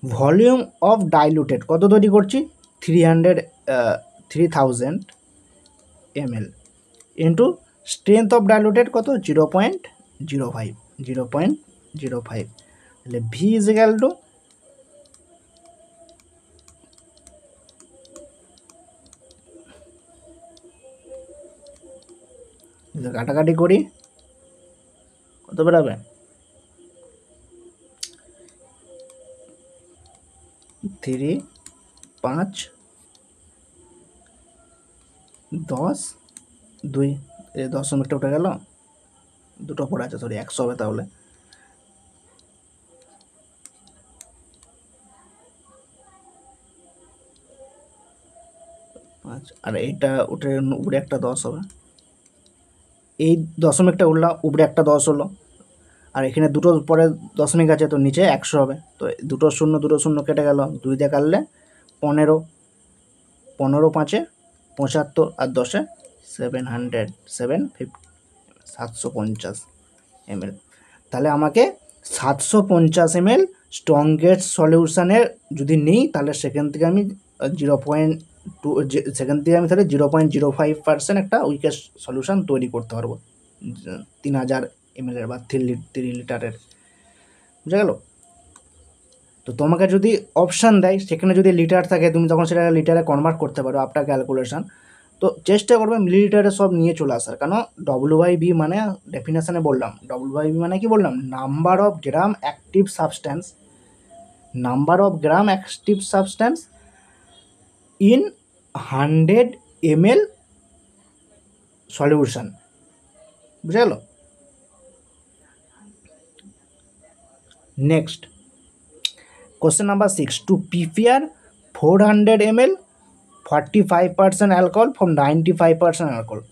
volume of diluted কত তৈরি করছি? 3000 ml into strength of diluted কত? 0.05। তাহলে ভি ইজিক্যাল টু কাটাকাটি করি, কত বেরোবে? 3, 5, 10, 2, 10 উঠে গেল, দুটো পড়ে আছে, সরি 100 হবে তাহলে। আর এইটা উঠে উপরে একটা 10 হবে, এই দশমিকটা উঠলো উপরে একটা 10 হলো, আর এখানে দুটো পরে দশমিক আছে, তো নিচে 100 হবে। তো দুটো শূন্য কেটে গেল, 2 দিয়ে কাটলে 15, 15 5 75, আর 10 750 ml। তাহলে আমাকে 750 ml স্ট্রংগেস্ট সলিউশনের যদি নিই, তাহলে সেখান থেকে আমি সেখান থেকে আমি তাহলে 0.05% একটা উইকেস্ট সলিউশন তৈরি করতে পারবো 3000 ml বা 3 লিটারের। বুঝা গেল? তো তোমাকে যদি অপশান দেয় সেখানে যদি লিটার থাকে তুমি তখন সেটা লিটারে কনভার্ট করতে পারো আফটার ক্যালকুলেশন। তো চেষ্টা করবে মিলিলিটারে সব নিয়ে চলে আসার, কারণ ডব্লিউ/বি মানে ডেফিনেশনে বললাম, ডব্লিউ/বি মানে কি বললাম, number of gram active substance, number of gram active substance in 100 ml solution. বুঝা গেল? Next question number 6, to prepare 400 ml 45% alcohol from 95% alcohol,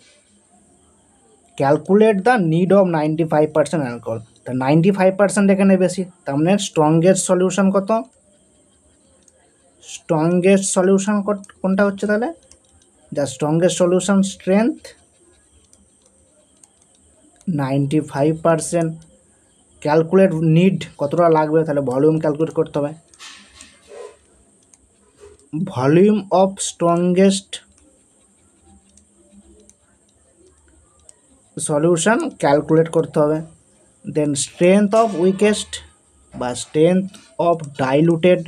calculate the need of 95% alcohol। তা 95% এখানে বেশি, তার মানে স্ট্রংগেস্ট সলিউশন কত, স্ট্রংগেস্ট সলিউশন কোনটা হচ্ছে তাহলে, যা strongest solution strength 95%। Calculate need কতটা লাগবে, তাহলে ভলিউম ক্যালকুলেট করতে হবে, volume of strongest solution calculate করতে হবে। দেন স্ট্রেংথ অফ উইকেস্ট বা স্ট্রেংথ অফ ডাইলুটেড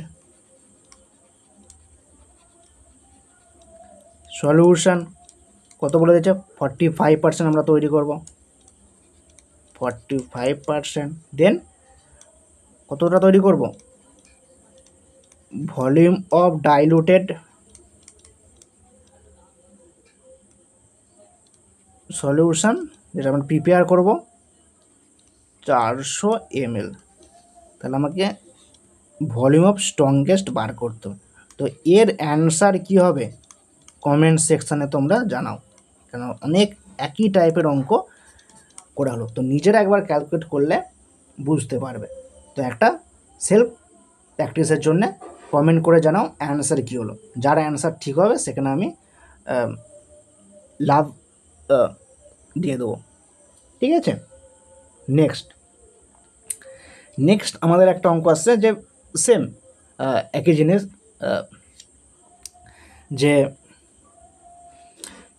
সলিউশন কত বলে দিয়েছে, 45% আমরা তৈরি করব, 45%। দেন কতটা তৈরি করব, ভলিউম অফ ডাইলুটেড সলিউশন যেটা আমরা প্রিপেয়ার করব 400 ml। তাহলে আমাকে ভলিউম অফ স্ট্রংগেস্ট বার করতে হবে। তো এর অ্যান্সার কি হবে কমেন্ট সেকশানে তোমরা জানাও, কেন অনেক একই টাইপের অঙ্ক করা হলো, তো নিজেরা একবার ক্যালকুলেট করলে বুঝতে পারবে। তো একটা সেলফ প্র্যাকটিসের জন্য কমেন্ট করে জানাও অ্যান্সার কী হলো, যার অ্যান্সার ঠিক হবে সেখানে আমি লাভ দিয়ে দেবো। ঠিক আছে? নেক্সট আমাদের একটা অঙ্ক আসছে যে সেম একই জিনিস, যে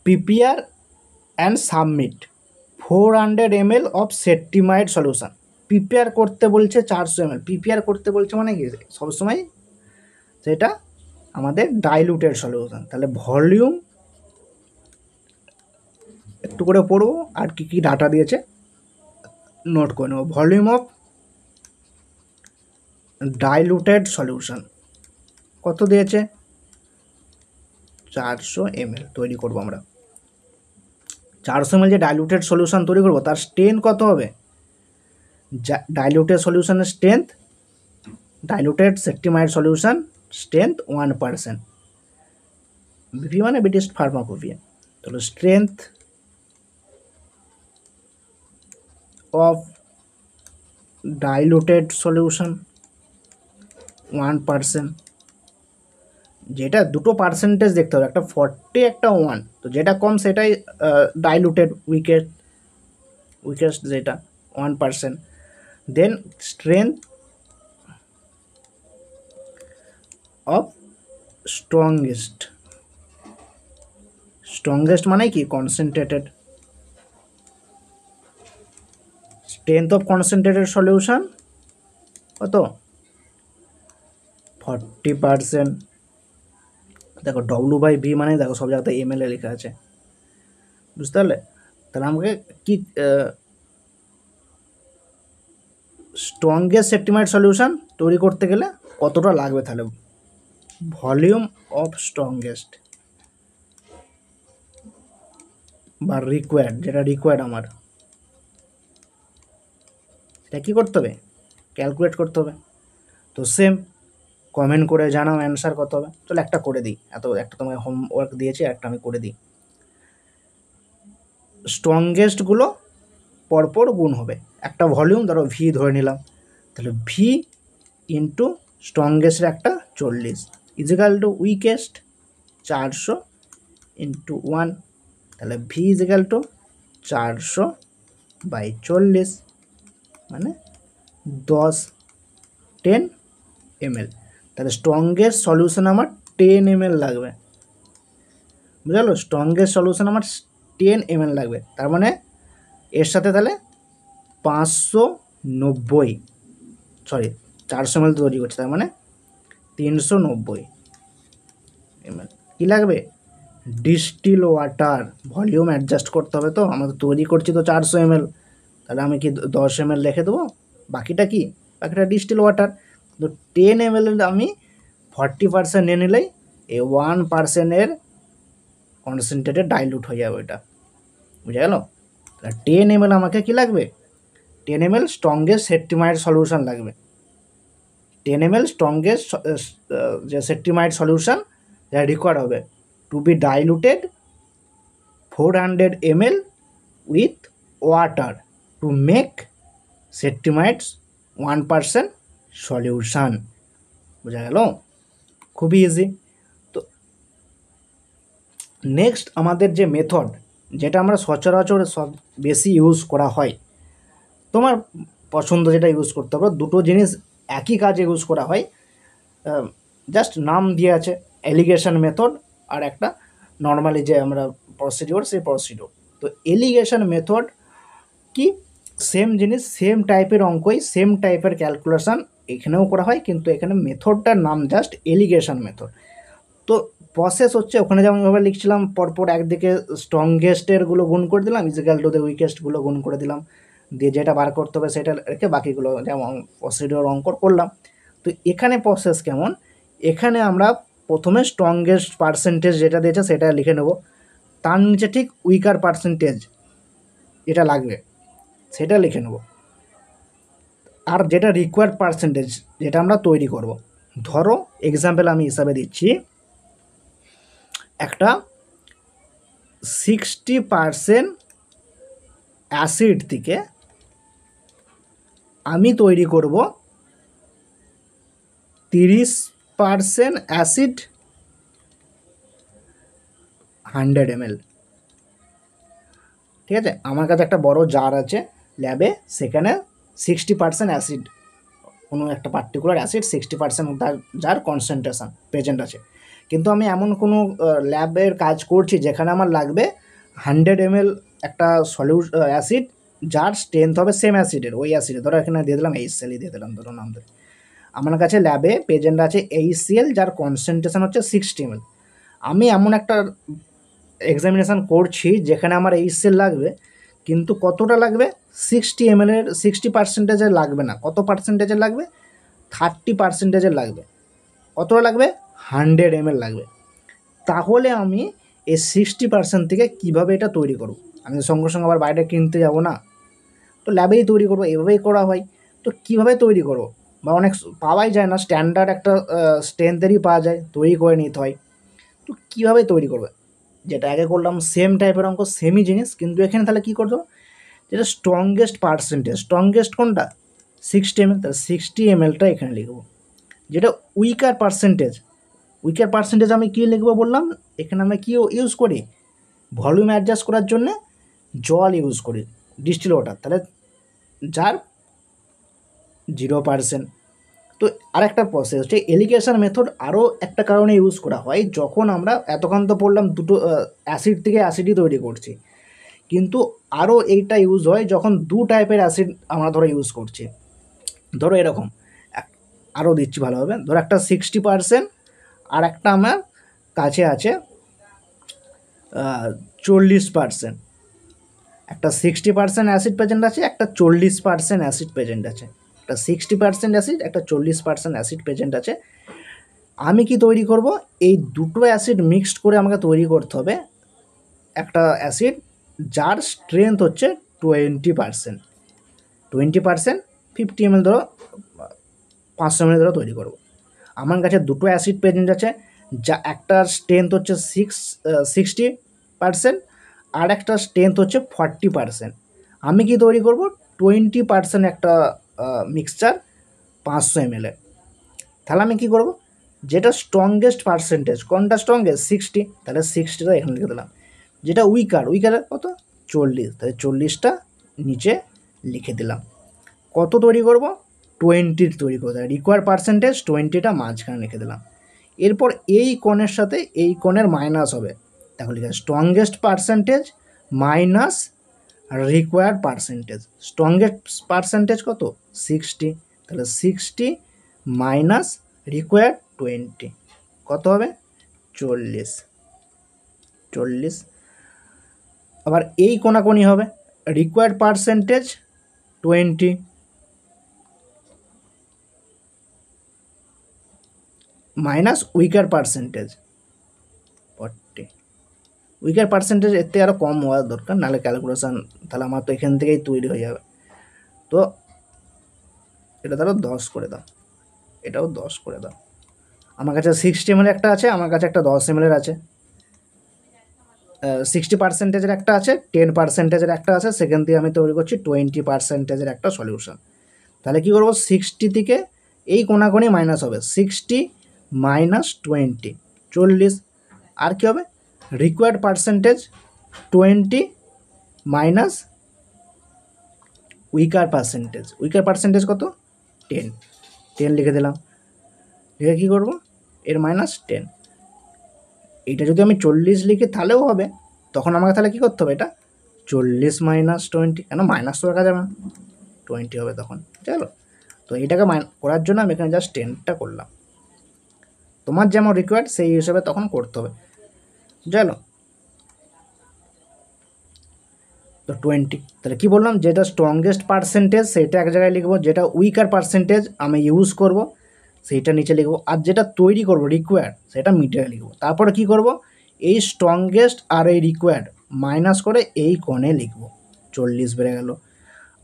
prepare and submit 400 ml of cetrimide solution. Prepare করতে বলছে 400 ml, প্রিপেয়ার করতে বলছে মানে কি সবসময় সেটা আমাদের ডাইলুটেড সলিউশন। তাহলে ভলিউম একটু করে পড়বো আর কী কী ডাটা দিয়েছে নোট করে নেব। ভলিউম অফ ডাইলুটেড সলিউশন কত দিয়েছে, 400 ml তৈরি করব আমরা। 400 ml যে ডাইলুটেড সলিউশন তৈরি করবো তার স্ট্রেন্থ কত হবে, ডাইলুটেড সলিউশনের strength, diluted cetrimide solution strength 1%, BP মানে ব্রিটিশ ফার্মাকোপিয়া। তাহলে স্ট্রেংথ অফ ডাইলুটেড সলিউশন 1%, যেটা দুটো পার্সেন্টেজ দেখতে হবে, একটা 40 একটা 1, তো যেটা কম সেটাই ডাইলুটেড উইকেস্ট যেটা 1%। দেন স্ট্রেংথ অফ স্ট্রংগেস্ট মানে কি concentrated, strength of concentrated solution কত 40%। দেখো ডব্লিউ/বি মানে দেখো সব জায়গাতে ml এ লেখা আছে, বুঝতে পারলে? তাহলে আমাকে কি স্ট্রংগেস্ট সেট্টিমাইড সলিউশন তৈরি করতে গেলে কতটা লাগবে, তাহলে ভলিউম অফ স্ট্রংগেস্ট বা রিকোয়ার্ড, যেটা রিকোয়ার্ড আমার সেটা কী করতে হবে, ক্যালকুলেট করতে হবে। তো সেম কমেন্ট করে জানাও অ্যান্সার কত হবে। চলো একটা করে দিই, একটা তোমাকে হোমওয়ার্ক দিয়েছি, একটা আমি করে দিই। স্ট্রংগেস্টগুলো পরপর গুণ হবে, একটা ভলিউম ধরো ভি ধরে নিলাম, তাহলে ভি ইন্টু স্ট্রংগেস্টের একটা 40 ইজিক্যাল টু উইকেস্ট 400 ইন্টু 1, তাহলে ভি ইজিক্যাল টু 400/40 মানে 10 ml। তাহলে স্ট্রংগেস্ট সলিউশন আমার 10 ml লাগবে, বুঝা গেলো? স্ট্রংগেস্ট সলিউশন আমার 10 ml লাগবে, তার মানে এর সাথে তাহলে 590, সরি 400 ml তৈরি করছে, তার মানে 390 ml কী লাগবে? Distil water. ভলিউম অ্যাডজাস্ট করতে হবে, তো আমাদের তৈরি করছি তো 400 ml, তাহলে আমি কি 10 ml লিখে দেবো? বাকিটা কি? বাকিটা ডিস্টিল ওয়াটার। তো 10 ml আমি 40% নিয়ে নিলেই এই 1%-এর কনসেন্ট্রেটেড ডাইলুট হয়ে যাবে ওইটা, বুঝা গেল? 10 ml আমাকে কি লাগবে? 10 ml স্ট্রংগেস্ট সেপ্টিমাইড সলিউশন লাগবে। 10 ml স্ট্রংগেস্ট যে সেপ্টিমাইড সলিউশন যা রিকোয়ার্ড হবে to be diluted 400 ml with water to make cetrimides 1% solution, বোঝা গেল? খুবই ইজি। তো নেক্সট আমাদের যে মেথড, যেটা আমরা সচরাচর সব বেশি ইউজ করা হয়, তোমার পছন্দ যেটা ইউজ করতে হবে, দুটো জিনিস একই কাজে ইউজ করা হয়, জাস্ট নাম দিয়ে আছে, এলিগেশন মেথড আর একটা নর্মালি যে আমরা প্রসিডিওর, সেই প্রসিডিওর। তো এলিগেশন মেথড কি? সেম জিনিস, সেম টাইপের অঙ্কই, সেম টাইপের ক্যালকুলেশন এখানেও করা হয়, কিন্তু এখানে মেথডটার নাম জাস্ট এলিগেশন মেথড। তো প্রসেস হচ্ছে, ওখানে যেমনভাবে লিখছিলাম পরপর একদিকে স্ট্রংগেস্টেরগুলো গুণ করে দিলাম, ইজিক্যাল টু দ্য উইকেস্টগুলো গুণ করে দিলাম, দিয়ে যেটা বার করতে হবে সেটা রেখে বাকিগুলো যেমন প্রসিডিওর অঙ্ক করলাম। তো এখানে প্রসেস কেমন? এখানে আমরা প্রথমে স্ট্রংগেস্ট পার্সেন্টেজ যেটা দিয়েছে সেটা লিখে নেব, তার নিচে ঠিক উইকার পার্সেন্টেজ যেটা লাগবে সেটা লিখে নেব, আর যেটা রিকোয়ার্ড পার্সেন্টেজ যেটা আমরা তৈরি করব। ধরো এক্সাম্পল আমি হিসাবে দিচ্ছি, একটা 60% অ্যাসিড থেকে আমি তৈরি করব 30% অ্যাসিড 100 ml। ঠিক আছে, আমার কাছে একটা বড় জার আছে ল্যাবে, সেখানে 60% অ্যাসিড, কোনো একটা পার্টিকুলার অ্যাসিড 60% তার যার কনসেন্ট্রেশন প্রেজেন্ট আছে, কিন্তু আমি এমন কোনো ল্যাবের কাজ করছি যেখানে আমার লাগবে 100 ml একটা অ্যাসিড যার স্ট্রেংথ হবে সেম অ্যাসিডের, ওই অ্যাসিডে ধরো এখানে দিয়ে দিলাম HCl দিয়ে দিলাম, ধরো নাম ধরে। আমার কাছে ল্যাবে প্রেজেন্ট আছে HCl যার কনসেন্ট্রেশন হচ্ছে 60 ml। আমি এমন একটা এক্সামিনেশান করছি যেখানে আমার HCl লাগবে, কিন্তু কতটা লাগবে? 60 ml এর 60%-এর লাগবে না, কত পার্সেন্টেজের লাগবে? 30%-এর লাগবে। কতটা লাগবে? 100 ml লাগবে। তাহলে আমি এই 60% থেকে কীভাবে এটা তৈরি করব? আমি সঙ্গে সঙ্গে আবার বাইরে কিনতে যাব না, তো ল্যাবেই তৈরি করব, এভাবেই করা হয়। তো কীভাবে তৈরি করব? বা অনেক পাওয়াই যায় না, স্ট্যান্ডার্ড একটা স্ট্রেংথেরই পাওয়া যায়, তৈরি করে নিতে হয়। তো কীভাবে তৈরি করবে? যেটা আগে করলাম সেম টাইপের অঙ্ক, সেমই জিনিস, কিন্তু এখানে তাহলে কী করতে হবে? যেটা স্ট্রংগেস্ট পার্সেন্টেজ, স্ট্রংগেস্ট কোনটা? 60 ml, তাহলে 60 ml-টা এখানে লিখব। যেটা উইকার পার্সেন্টেজ, উইকার পার্সেন্টেজ আমি কী লিখবো বললাম? এখানে আমরা কী ইউজ করি? ভলিউম অ্যাডজাস্ট করার জন্যে জল ইউজ করি, ডিস্টিল ওয়াটার, তাহলে যার 0%। তো আরেকটা প্রসেস হচ্ছে এলিগেশন মেথড, আরও একটা কারণে ইউজ করা হয়, যখন আমরা এতক্ষণ তো পড়লাম দুটো অ্যাসিড থেকে অ্যাসিডই তৈরি করছি, কিন্তু আরও এইটা ইউজ হয় যখন দু টাইপের অ্যাসিড আমরা ধরো ইউজ করছি। ধরো এরকম আরও দিচ্ছি ভালোভাবে, ধরো একটা 60% আর একটা আমার কাছে আছে 40%। একটা 60% অ্যাসিড প্রেজেন্ট আছে, একটা 40% অ্যাসিড প্রেজেন্ট আছে, একটা 60% অ্যাসিড, একটা 40% অ্যাসিড প্রেজেন্ট আছে। আমি কি তৈরি করব? এই দুটো অ্যাসিড মিক্সড করে আমাকে তৈরি করতে হবে একটা অ্যাসিড যার স্ট্রেংথ হচ্ছে 20%। 20% 50 ml ধরো, 500 ml ধরো তৈরি করব। আমার কাছে দুটো অ্যাসিড প্রেজেন্ট আছে, যা একটার স্ট্রেংথ হচ্ছে 60% আর একটা স্ট্রেংথ হচ্ছে 40%। আমি কি তৈরি করব? 20% একটা মিক্সচার 500 ml। তাহলে আমি কী করব? যেটা স্ট্রংগেস্ট পার্সেন্টেজ, কোনটা স্ট্রংগেস্ট? 60, তাহলে 60টা এখানে লিখে দিলাম। যেটা উইকারের কত? 40, তাহলে 40টা নিচে লিখে দিলাম। কত তৈরি করব? 20 তৈরি করতে হবে, রিকোয়ার পার্সেন্টেজ 20টা মাঝখানে লিখে দিলাম। এরপর এই কোণের সাথে এই কোণের মাইনাস হবে, দেখো লিখে strongest percentage minus required percentage. Strongest percentage কত? 60। তাহলে 60 মাইনাস রিকোয়ার্ড 20 কত হবে? 40। 40। আবার এই কোনাকুনি হবে, required percentage 20 minus weaker percentage 40। Weaker percentage এর থেকে আরও কম হওয়ার দরকার, নাহলে ক্যালকুলেশান তাহলে আমার তো এখান থেকেই তৈরি হয়ে যাবে। তো এটা ধরো 10 করে দাও, এটাও 10 করে দাও। আমার কাছে 60 ml একটা আছে, আমার কাছে একটা 10 ml আছে। 60% একটা আছে, 10% একটা আছে, সেখান থেকে আমি তৈরি করছি 20% একটা সলিউশন। তাহলে কী করবো, 60 থেকে এই কোনাকুনি মাইনাস হবে, 60 মাইনাস 20 40। আর কী হবে, required percentage 20 minus weaker percentage. Weaker percentage কত? 10। 10 লিখে দিলাম। লিখে কী করবো, এর মাইনাস 10। এইটা যদি আমি 40 লিখি তাহলেও হবে, তখন আমাকে তাহলে কী করতে হবে, এটা 40 মাইনাস 20, কেন মাইনাস তো রাখা যাবে না, 20 হবে তখন। চলো, তো এইটাকে করার জন্য আমি এখানে জাস্ট 10টা করলাম। তোমার যেমন রিকোয়ার্ড সেই হিসাবে তখন করতে হবে। চলো, তো 20। তাহলে কী বললাম, যেটা স্ট্রংগেস্ট পার্সেন্টেজ সেটা এক জায়গায় লিখবো, যেটা উইকার পার্সেন্টেজ আমি ইউজ করব সেইটা নিচে লিখবো, আর যেটা তৈরি করব রিকোয়ার্ড সেটা মিডে লিখবো। তারপরে কি করব, এই স্ট্রংগেস্ট আর এই রিকোয়ার্ড মাইনাস করে এই কোণে লিখবো, 40 বেড়ে গেল।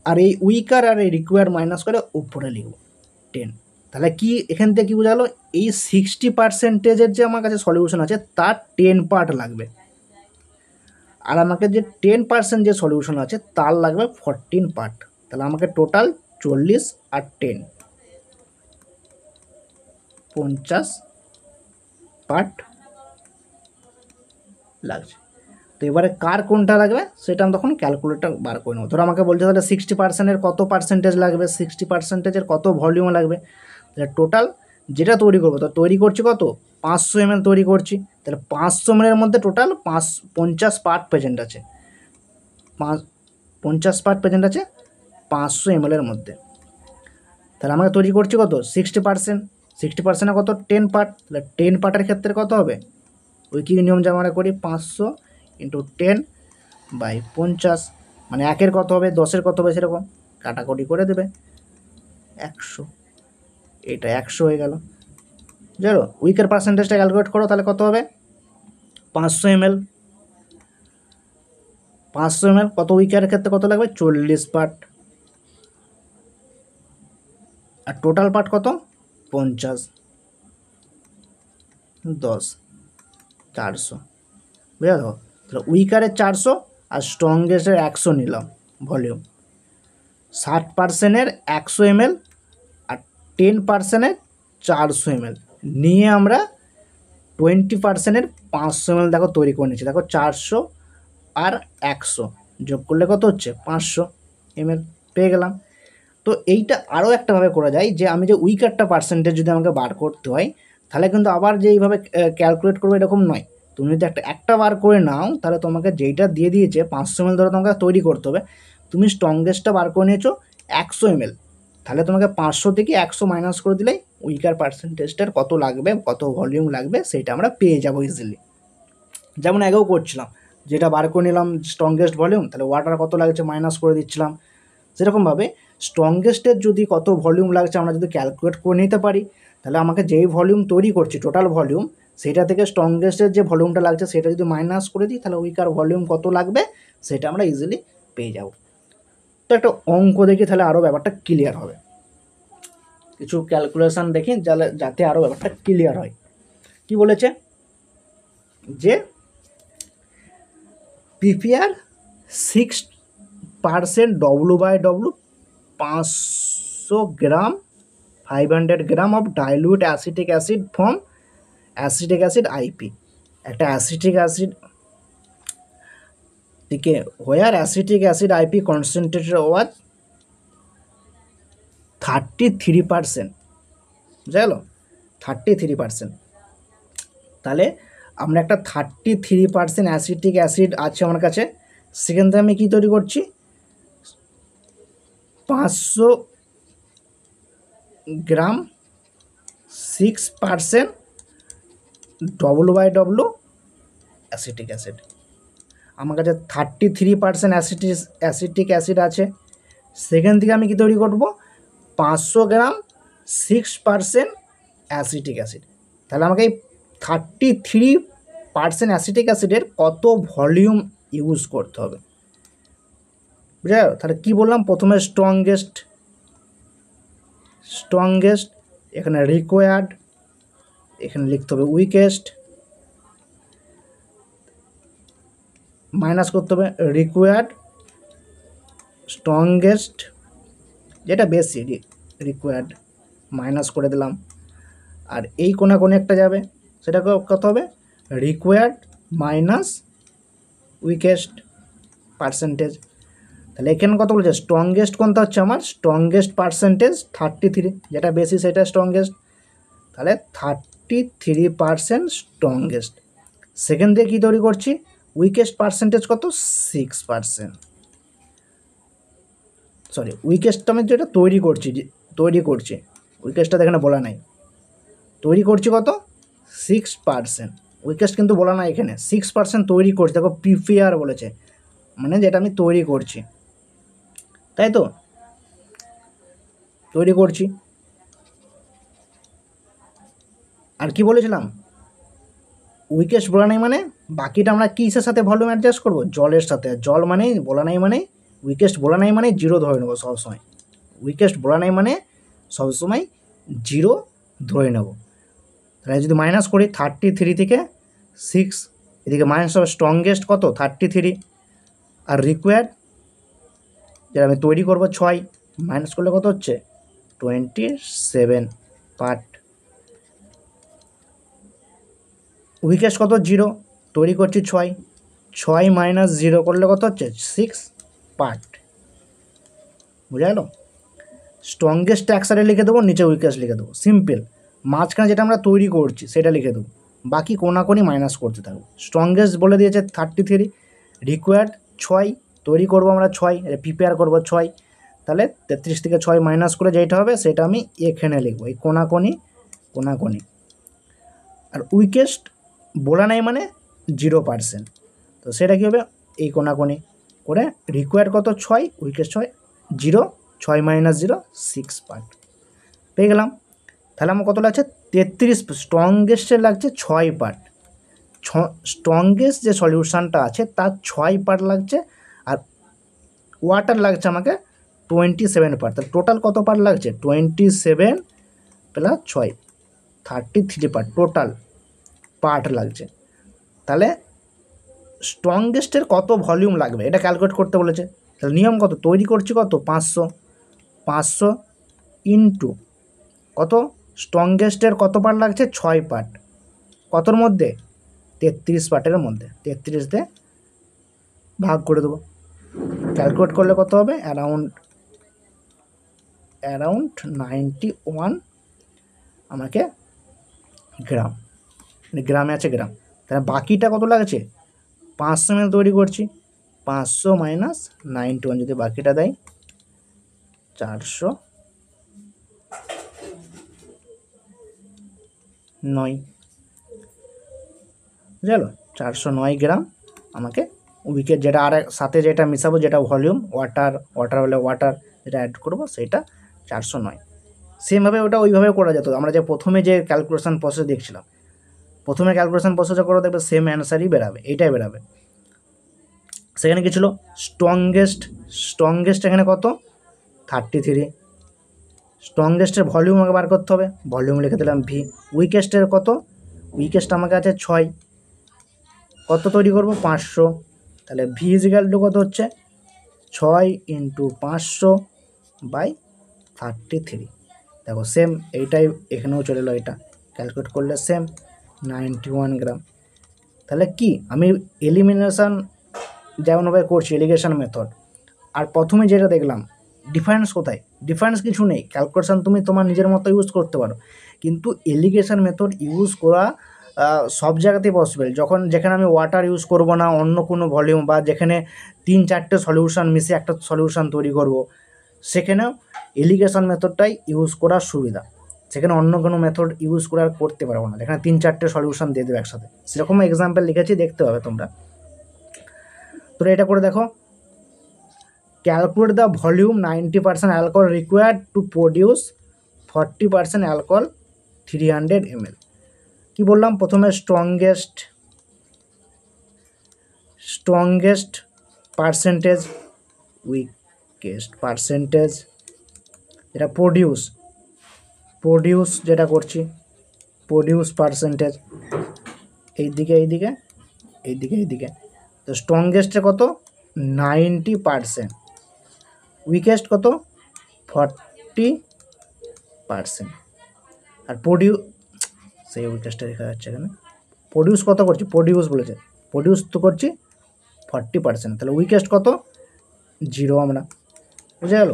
আর এই উইকার আর এই রিকোয়ার্ড মাইনাস করে উপরে লিখবো 10। তাহলে কি এখান থেকে কী বোঝা গেলো, এই 60%-এর যে আমার কাছে সলিউশন আছে তার 10 পার্ট লাগবে, আর আমাকে যে 10% যে সলিউশন আছে তার লাগবে 14 পার্ট। তাহলে আমাকে টোটাল 40 আর 10 50 পার্ট লাগছে। তো এবারে কার কোনটা লাগবে সেটা আমি তখন ক্যালকুলেটর বার করে নেবো। ধরো আমাকে বলছে তাহলে 60%-এর কত পার্সেন্টেজ লাগবে, 60%-এর কত ভলিউম লাগবে। তাহলে টোটাল যেটা তৈরি করবো, তো তৈরি করছি কত, 500 ml তৈরি করছি। তাহলে 500 ml-এর মধ্যে টোটাল 50 পার্ট প্রেজেন্ট আছে, 50 পার্ট প্রেজেন্ট আছে 500 ml-এর মধ্যে। তাহলে আমাকে তৈরি করছি কত, 60%। 60%-এ কত, 10 পার্ট। তাহলে 10 পার্টের ক্ষেত্রে কত হবে, ওই কী নিয়ম যা আমরা করি, 500 × 10/50, মানে 1-এর কত হবে, 10-এর কত হবে সেরকম কাটাকুটি করে দেবে, 100। এটা 100 হয়ে গেল। জানো উইকের পার্সেন্টেজটা ক্যালকুলেট করো, তাহলে কত হবে, 500 ml। 500 ml কত, উইকের ক্ষেত্রে কত লাগবে, 40 পার্ট। আর টোটাল পার্ট কত, 50, 10, 400। বুঝা তো? তাহলে উইকারের 400 আর স্ট্রংগেস্টের 100 নিলাম ভলিউম। 60%-এর 100 ml আর 10%-এর 400 ml নিয়ে আমরা 20%-এর 500 ml দেখো তৈরি করে নিচ্ছি। দেখো 400 আর 100 যোগ করলে কত হচ্ছে, 500 ml পেয়ে গেলাম। তো এইটা আরও একটাভাবে করা যায়, যে আমি যে উইকারটা পার্সেন্টেজ যদি আমাকে বার করতে হয়, তাহলে কিন্তু আবার যে এইভাবে ক্যালকুলেট করবো এরকম নয়। তুমি যদি একটা বার করে নাও, তাহলে তোমাকে যেইটা দিয়ে দিয়েছে 500 ml ধরে তোমাকে তৈরি করতে হবে, তুমি স্ট্রংগেস্টটা বার করে নিয়েছো 100 ml, তাহলে তোমাকে 500 থেকে 100 মাইনাস করে দিলেই উইকার পার্সেন্টেজটার কত লাগবে, কত ভলিউম লাগবে সেটা আমরা পেয়ে যাবো ইজিলি। যেমন আগেও করছিলাম, যেটা বার করে নিলাম স্ট্রংগেস্ট ভলিউম, তাহলে ওয়াটার কত লাগছে মাইনাস করে দিচ্ছিলাম। সেরকমভাবে স্ট্রংগেস্টের যদি কত ভলিউম লাগছে আমরা যদি ক্যালকুলেট করে নিতে পারি, তাহলে আমাকে যেই ভলিউম তৈরি করছি টোটাল ভলিউম, সেটা থেকে স্ট্রংগেস্টের যে ভলিউমটা লাগছে সেটা যদি মাইনাস করে দিই, তাহলে উইকার ভলিউম কত লাগবে সেটা আমরা ইজিলি পেয়ে যাব। তো একটা অঙ্ক দেখি, তাহলে আরও ব্যাপারটা ক্লিয়ার হবে। কিছু ক্যালকুলেশান দেখি যাতে আরও ব্যাপারটা ক্লিয়ার হয়। কি বলেছে, যে prepare 6% W/W 500 gram 500 gram of dilute acetic acid from acetic acid IP। একটা অ্যাসিটিক অ্যাসিড থেকে হোয়ার অ্যাসিটিক অ্যাসিড IP কনসেন্ট্রেটেড ওয়াজ 33%, বুঝা গেল, 33%। তাহলে আমরা একটা 33% অ্যাসিটিক অ্যাসিড আছে আমার কাছে, সেখান থেকে আমি কী তৈরি করছি, 500 গ্রাম 6% W/W অ্যাসিটিক অ্যাসিড। আমার কাছে 33% অ্যাসিটিক অ্যাসিড আছে, সেখান থেকে আমি কী তৈরি করব, 500 গ্রাম 6% অ্যাসিটিক অ্যাসিড। তাহলে আমাকে এই 33% অ্যাসিটিক অ্যাসিডের কত ভলিউম ইউজ করতে হবে, বুঝা গেল? তাহলে কী বললাম, প্রথমে স্ট্রংগেস্ট, এখানে রিকোয়ার্ড, এখানে লিখতে হবে উইকেস্ট, মাইনাস করতে হবে রিকোয়ার্ড, স্ট্রংগেস্ট যেটা বেশি, রিকোয়ার্ড মাইনাস করে দিলাম, আর এই কোণে একটা যাবে, সেটা কত হবে, রিকোয়ার্ড মাইনাস উইকেস্ট পার্সেন্টেজ। তাহলে এখানে কত বলছে, স্ট্রংগেস্ট কোনটা হচ্ছে আমার, স্ট্রংগেস্ট পার্সেন্টেজ 33, যেটা বেশি সেটা স্ট্রংগেস্ট, তাহলে 33% স্ট্রংগেস্ট। সেকেন্ড দিয়ে কী তৈরি করছি, উইকেস্ট পার্সেন্টেজ কত, 6%, সরি উইকেস্টটা আমি যেটা তৈরি করছি উইকেস্টটা এখানে বলা নাই, তৈরি করছি কত, 6%, উইকেস্ট কিন্তু বলা নাই এখানে, 6% তৈরি করছি, দেখো প্রিপেয়ার বলেছে, মানে যেটা আমি তৈরি করছি, তাই তো, তৈরি করছি। আর কি বলেছিলাম, উইকেস্ট বলা নাই মানে বাকিটা আমরা কিসের সাথে ভলিউম অ্যাডজাস্ট করবো, জলের সাথে, জল মানে বলা নাই মানে, উইকেস্ট বলা নাই মানে জিরো ধরে নেবো সবসময়, উইকেস্ট বলা নাই মানে সবসময় জিরো ধরে নেব। তাহলে যদি মাইনাস করি 33 থেকে 6, এদিকে মাইনাস হবে, স্ট্রংগেস্ট কত 33, আর রিকোয়ার্ড যেটা আমি তৈরি করবো 6, মাইনাস করলে কত হচ্ছে 27 পার্ট, উইকেস্ট কত 0, তৈরি করছি 6 মাইনাস 0 করলে কত হচ্ছে 6 পার্ট, বুঝা গেল? স্ট্রংগেস্ট এক সাইডে লিখে দেবো, নিচে উইকেস্ট লিখে দেবো, সিম্পল। মাঝখানে যেটা আমরা তৈরি করছি সেটা লিখে দেবো, বাকি কোনাকোনি মাইনাস করতে থাকবো। স্ট্রংগেস্ট বলে দিয়েছে 33, রিকোয়ার্ড 6, তৈরি করবো আমরা 6, প্রিপেয়ার করবো 6, তাহলে 33 থেকে 6 মাইনাস করে যেটা হবে সেটা আমি এখানে লিখবো, এই কোনাকোনি। আর উইকেস্ট বলা নাই মানে 0%, তো সেটা কী হবে, এই কোনাকোনি করে, রিকোয়ার্ড কত 6, উইকেস্ট 6, 0, 6 মাইনাস 0 6 পার্ট পেয়ে গেলাম। তাহলে আমার কত লাগছে 33, স্ট্রংগেস্টের লাগছে 6 পার্ট, স্ট্রংগেস্ট যে সলিউশানটা আছে তার 6 পার্ট লাগছে, আর ওয়াটার লাগছে আমাকে 27 পার্ট, তাহলে টোটাল কত পার্ট লাগছে 27 প্লাস 6, 33 পার্ট টোটাল পার্ট লাগছে। তাহলে স্ট্রংগেস্টের কত ভলিউম লাগবে এটা ক্যালকুলেট করতে বলেছে। তাহলে নিয়ম কত, তৈরি করছি কত 500 ইন্টু কত, স্ট্রংগেস্টের কত পার্ট লাগছে 6 পার্ট, কতর মধ্যে 33 পার্টের মধ্যে, 33 দিয়ে ভাগ করে দেবো, ক্যালকুলেট করলে কত হবে, অ্যারাউন্ড 91 আমাকে গ্রাম, গ্রামে আছে গ্রাম। তাহলে বাকিটা কত লাগছে, 500 ml তৈরি করছি, 500 মাইনাস 91 যদি বাকিটা দেয় 409, বুঝলো, 409 গ্রাম আমাকে উইকেট, যেটা আর সাথে যেটা মিশাবো, যেটা ভলিউম ওয়াটার হলে ওয়াটার যেটা অ্যাড করবো সেটা 409। সেমভাবে ওটা ওইভাবে করা যেত, আমরা যে প্রথমে যে ক্যালকুলেশন প্রসেস দেখছিলাম, প্রথমে ক্যালকুলেশন প্রসেসটা করে দেখবে সেম অ্যান্সারই বেরাবে, এইটাই বেরাবে। সেখানে কী ছিল, স্ট্রংগেস্ট এখানে কত 33, স্ট্রংগেস্টের ভলিউম আমাকে বার করতে হবে, ভলিউম লিখে দিলাম ভি। উইকেস্টের কত, উইকেস্ট আমাকে আছে 6, কত তৈরি করব 500, তাহলে ভি ইজিক্যাল টু কত হচ্ছে 6 ইন্টু 500/33। দেখো সেম এইটাই এখানেও চলে এলো, এটা ক্যালকুলেট করলে সেম 91 গ্রাম। তাহলে কি আমি এলিমিনেশন যেমনভাবে করছি এলিগেশন মেথড, আর প্রথমে যেটা দেখলাম ডিফারেন্স কোথায়, ডিফারেন্স কিছু নেই, ক্যালকুলেশন তুমি তোমার নিজের মতো ইউজ করতে পারো, কিন্তু এলিগেশন মেথড ইউজ করা সব জায়গাতেই পসিবল। যেখানে আমি ওয়াটার ইউজ করব না, অন্য কোনো ভলিউম বা যেখানে 3-4টে সলিউশন মিশে একটা সলিউশন তৈরি করব, সেখানেও এলিগেশন মেথডটাই ইউজ করার সুবিধা। সেখানে অন্য কোনো মেথড ইউজ করতে পারবো না, যেখানে 3-4টে সলিউশন দিয়ে দেবে একসাথে। সেরকম এক্সাম্পল লিখেছি, দেখতে হবে তোমরা। তো এটা করে দেখো, calculate the volume 90% alcohol required to produce 40% alcohol 300 ml। কি বললাম প্রথমে? Strongest percentage, weakest percentage. এটা প্রডিউস যেটা করছি, প্রডিউস পার্সেন্টেজ এইদিকে। তো স্ট্রংগেস্টে কত? 90%, উইকেস্ট কত? 40%। আর সেই উইকেস্টটা দেখা যাচ্ছে এখানে। প্রডিউস কত করছি? প্রডিউস তো করছি 40%, তাহলে উইকেস্ট কত? 0। আমরা বুঝে গেল,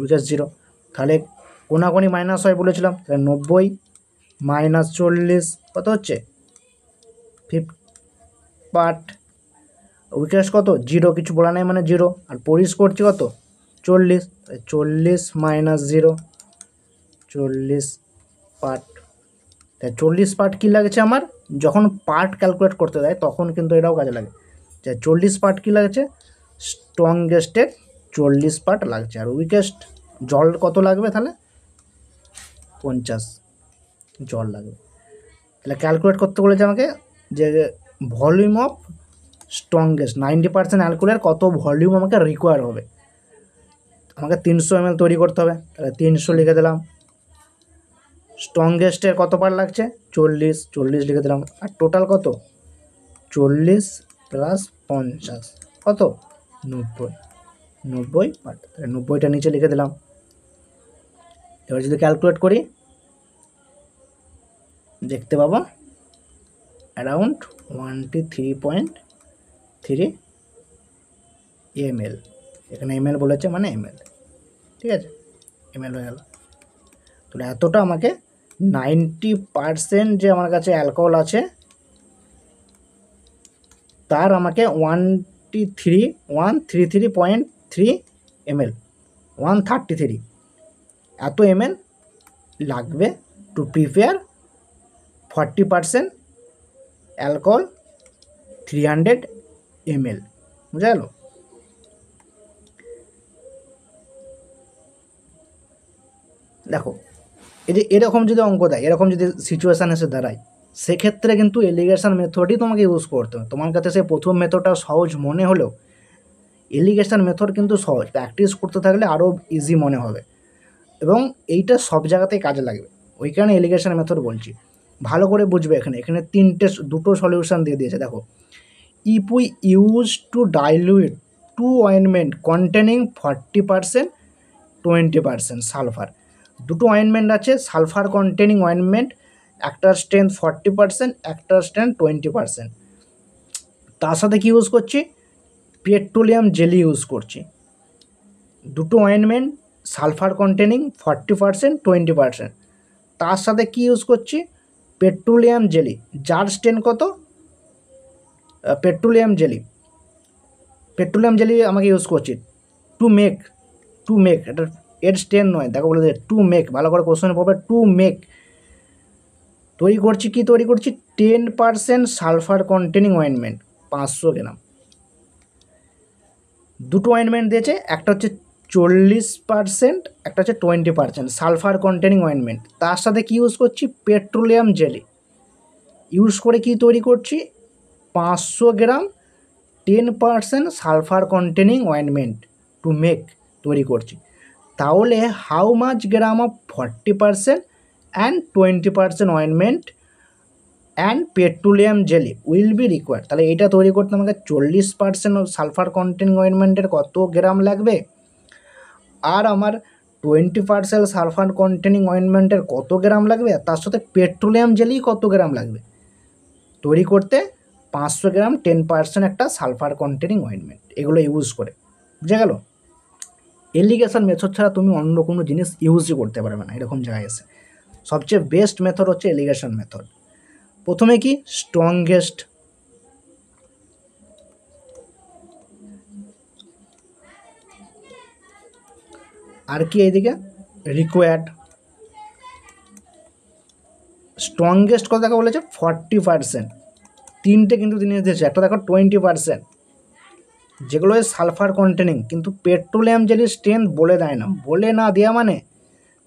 উইকেস্ট 0। তাহলে কোনাকুনি মাইনাস হয় বলেছিলাম, তাহলে 90 মাইনাস 40 কত হচ্ছে? 50 পার্ট। উইকেস্ট কত? 0, কিছু বলা নেই মানে 0। আর প্রডিউস করছি কত? 40, 40 মাইনাস 0, 40 পার্ট। তাই 40 পার্ট কী লাগছে আমার? যখন পার্ট ক্যালকুলেট করতে দেয় তখন কিন্তু এটাও কাজে লাগে, যে 40 পার্ট কী লাগছে? স্ট্রংগেস্টের 40 পার্ট লাগছে। আর উইকেস্ট জল কত লাগবে? তাহলে 50 জল লাগবে। তাহলে ক্যালকুলেট করতে বলেছে আমাকে যে ভলিউম অফ স্ট্রংগেস্ট 90% অ্যালকোহলের কত ভলিউম আমাকে রিকোয়ার হবে। আমাকে 300 ml তৈরি করতে হবে, তাহলে 300 লিখে দিলাম। স্ট্রংগেস্টের কত পার্ট লাগছে? 40 লিখে দিলাম। আর টোটাল কত? 40 প্লাস 50 কত? 90 পার্ট। তাহলে 90টা নিচে লিখে দিলাম। এবার যদি ক্যালকুলেট করি দেখতে পাবো অ্যারাউন্ড 123.3 ml। এখানে ml বলেছে মানে ml, ঠিক আছে, ml হয়ে গেল। তাহলে এতটা আমাকে 90% যে আমার কাছে অ্যালকোহল আছে তার আমাকে 133.3 ml, 133 এত ml লাগবে টু প্রিপেয়ার 40% অ্যালকোহল 300 ml। বুঝা গেল? দেখো এই যে এরকম যদি অঙ্ক দেয়, এরকম যদি সিচুয়েশান এসে দাঁড়ায়, সেক্ষেত্রে কিন্তু এলিগেশন মেথডই তোমাকে ইউজ করতে হবে। তোমার কাছে সে প্রথম মেথডটা সহজ মনে হলেও এলিগেশন মেথড কিন্তু সহজ, প্র্যাকটিস করতে থাকলে আরও ইজি মনে হবে এবং এইটা সব জায়গাতেই কাজে লাগবে। ওই কারণে এলিগেশন মেথড বলছি, ভালো করে বুঝবে। এখানে দুটো সলিউশন দিয়ে দিয়েছে। দেখো, if we use to dilute 2 ointment containing 40% 20% sulphur. দুটো অয়েনমেন্ট আছে সালফার কন্টেনিং অয়েনমেন্ট, একটার স্ট্রেংথ 40%, একটার স্ট্রেংথ 20%। তার সাথে কি ইউজ করছি? পেট্রোলিয়াম জেলি ইউজ করছি। দুটো অয়েনমেন্ট সালফার কন্টেনিং 40% 20%, তার সাথে কি ইউজ করছি? পেট্রোলিয়াম জেলি, যার স্ট্রেংথ কত? পেট্রোলিয়াম জেলি আমাকে ইউজ করছি টু মেক এটা এর স্ট্রেংথ নয়, দেখো বলে দেয় টু মেক, ভালো করে কোশ্চেনে পড়বে। টু মেক তৈরি করছি, কি তৈরি করছি? 10% সালফার কন্টেনিং অয়েনমেন্ট 500 গ্রাম। দুটো অয়েনমেন্ট দিয়েছে, একটা হচ্ছে 40%, একটা হচ্ছে 20% সালফার কন্টেনিং অয়েনমেন্ট। তার সাথে কি ইউজ করছি? পেট্রোলিয়াম জেলি ইউজ করে কি তৈরি করছি? 500 গ্রাম 10% sulphur containing ointment to make তৈরি করছি। তাহলে how much gram of 40% and 20% ointment and petroleum jelly will be required. তাহলে এটা তৈরি করতে আমাকে 40% সালফার কন্টেনিং অয়েনমেন্টের কত গ্রাম লাগবে, আর আমার 20% সালফার কন্টেনিং অয়েনমেন্টের কত গ্রাম লাগবে, আর তার সাথে পেট্রোলিয়াম জেলি কত গ্রাম লাগবে তৈরি করতে? 500 গ্রাম 10% একটা সালফার কন্টেনিং অয়েনমেন্ট, এগুলো ইউজ করে। বুঝে গেল? এলিগেশন মেথড ছাড়া তুমি অন্য কোনো জিনিস ইউজই করতে পারবে না এরকম জায়গায় এসে। সবচেয়ে বেস্ট মেথড হচ্ছে এলিগেশন মেথড। প্রথমে কি স্ট্রংগেস্ট, আর কি এইদিকে রিকোয়ার্ড। স্ট্রংগেস্ট কত দেখা বলেছে 40%, তিনটে কিন্তু জিনিস দিয়েছে, একটা দেখো 20%, যেগুলো সালফার কন্টেনিং, কিন্তু পেট্রোলিয়াম জেলির স্ট্রেংথ বলে দেয় না, বলে না দেওয়া মানে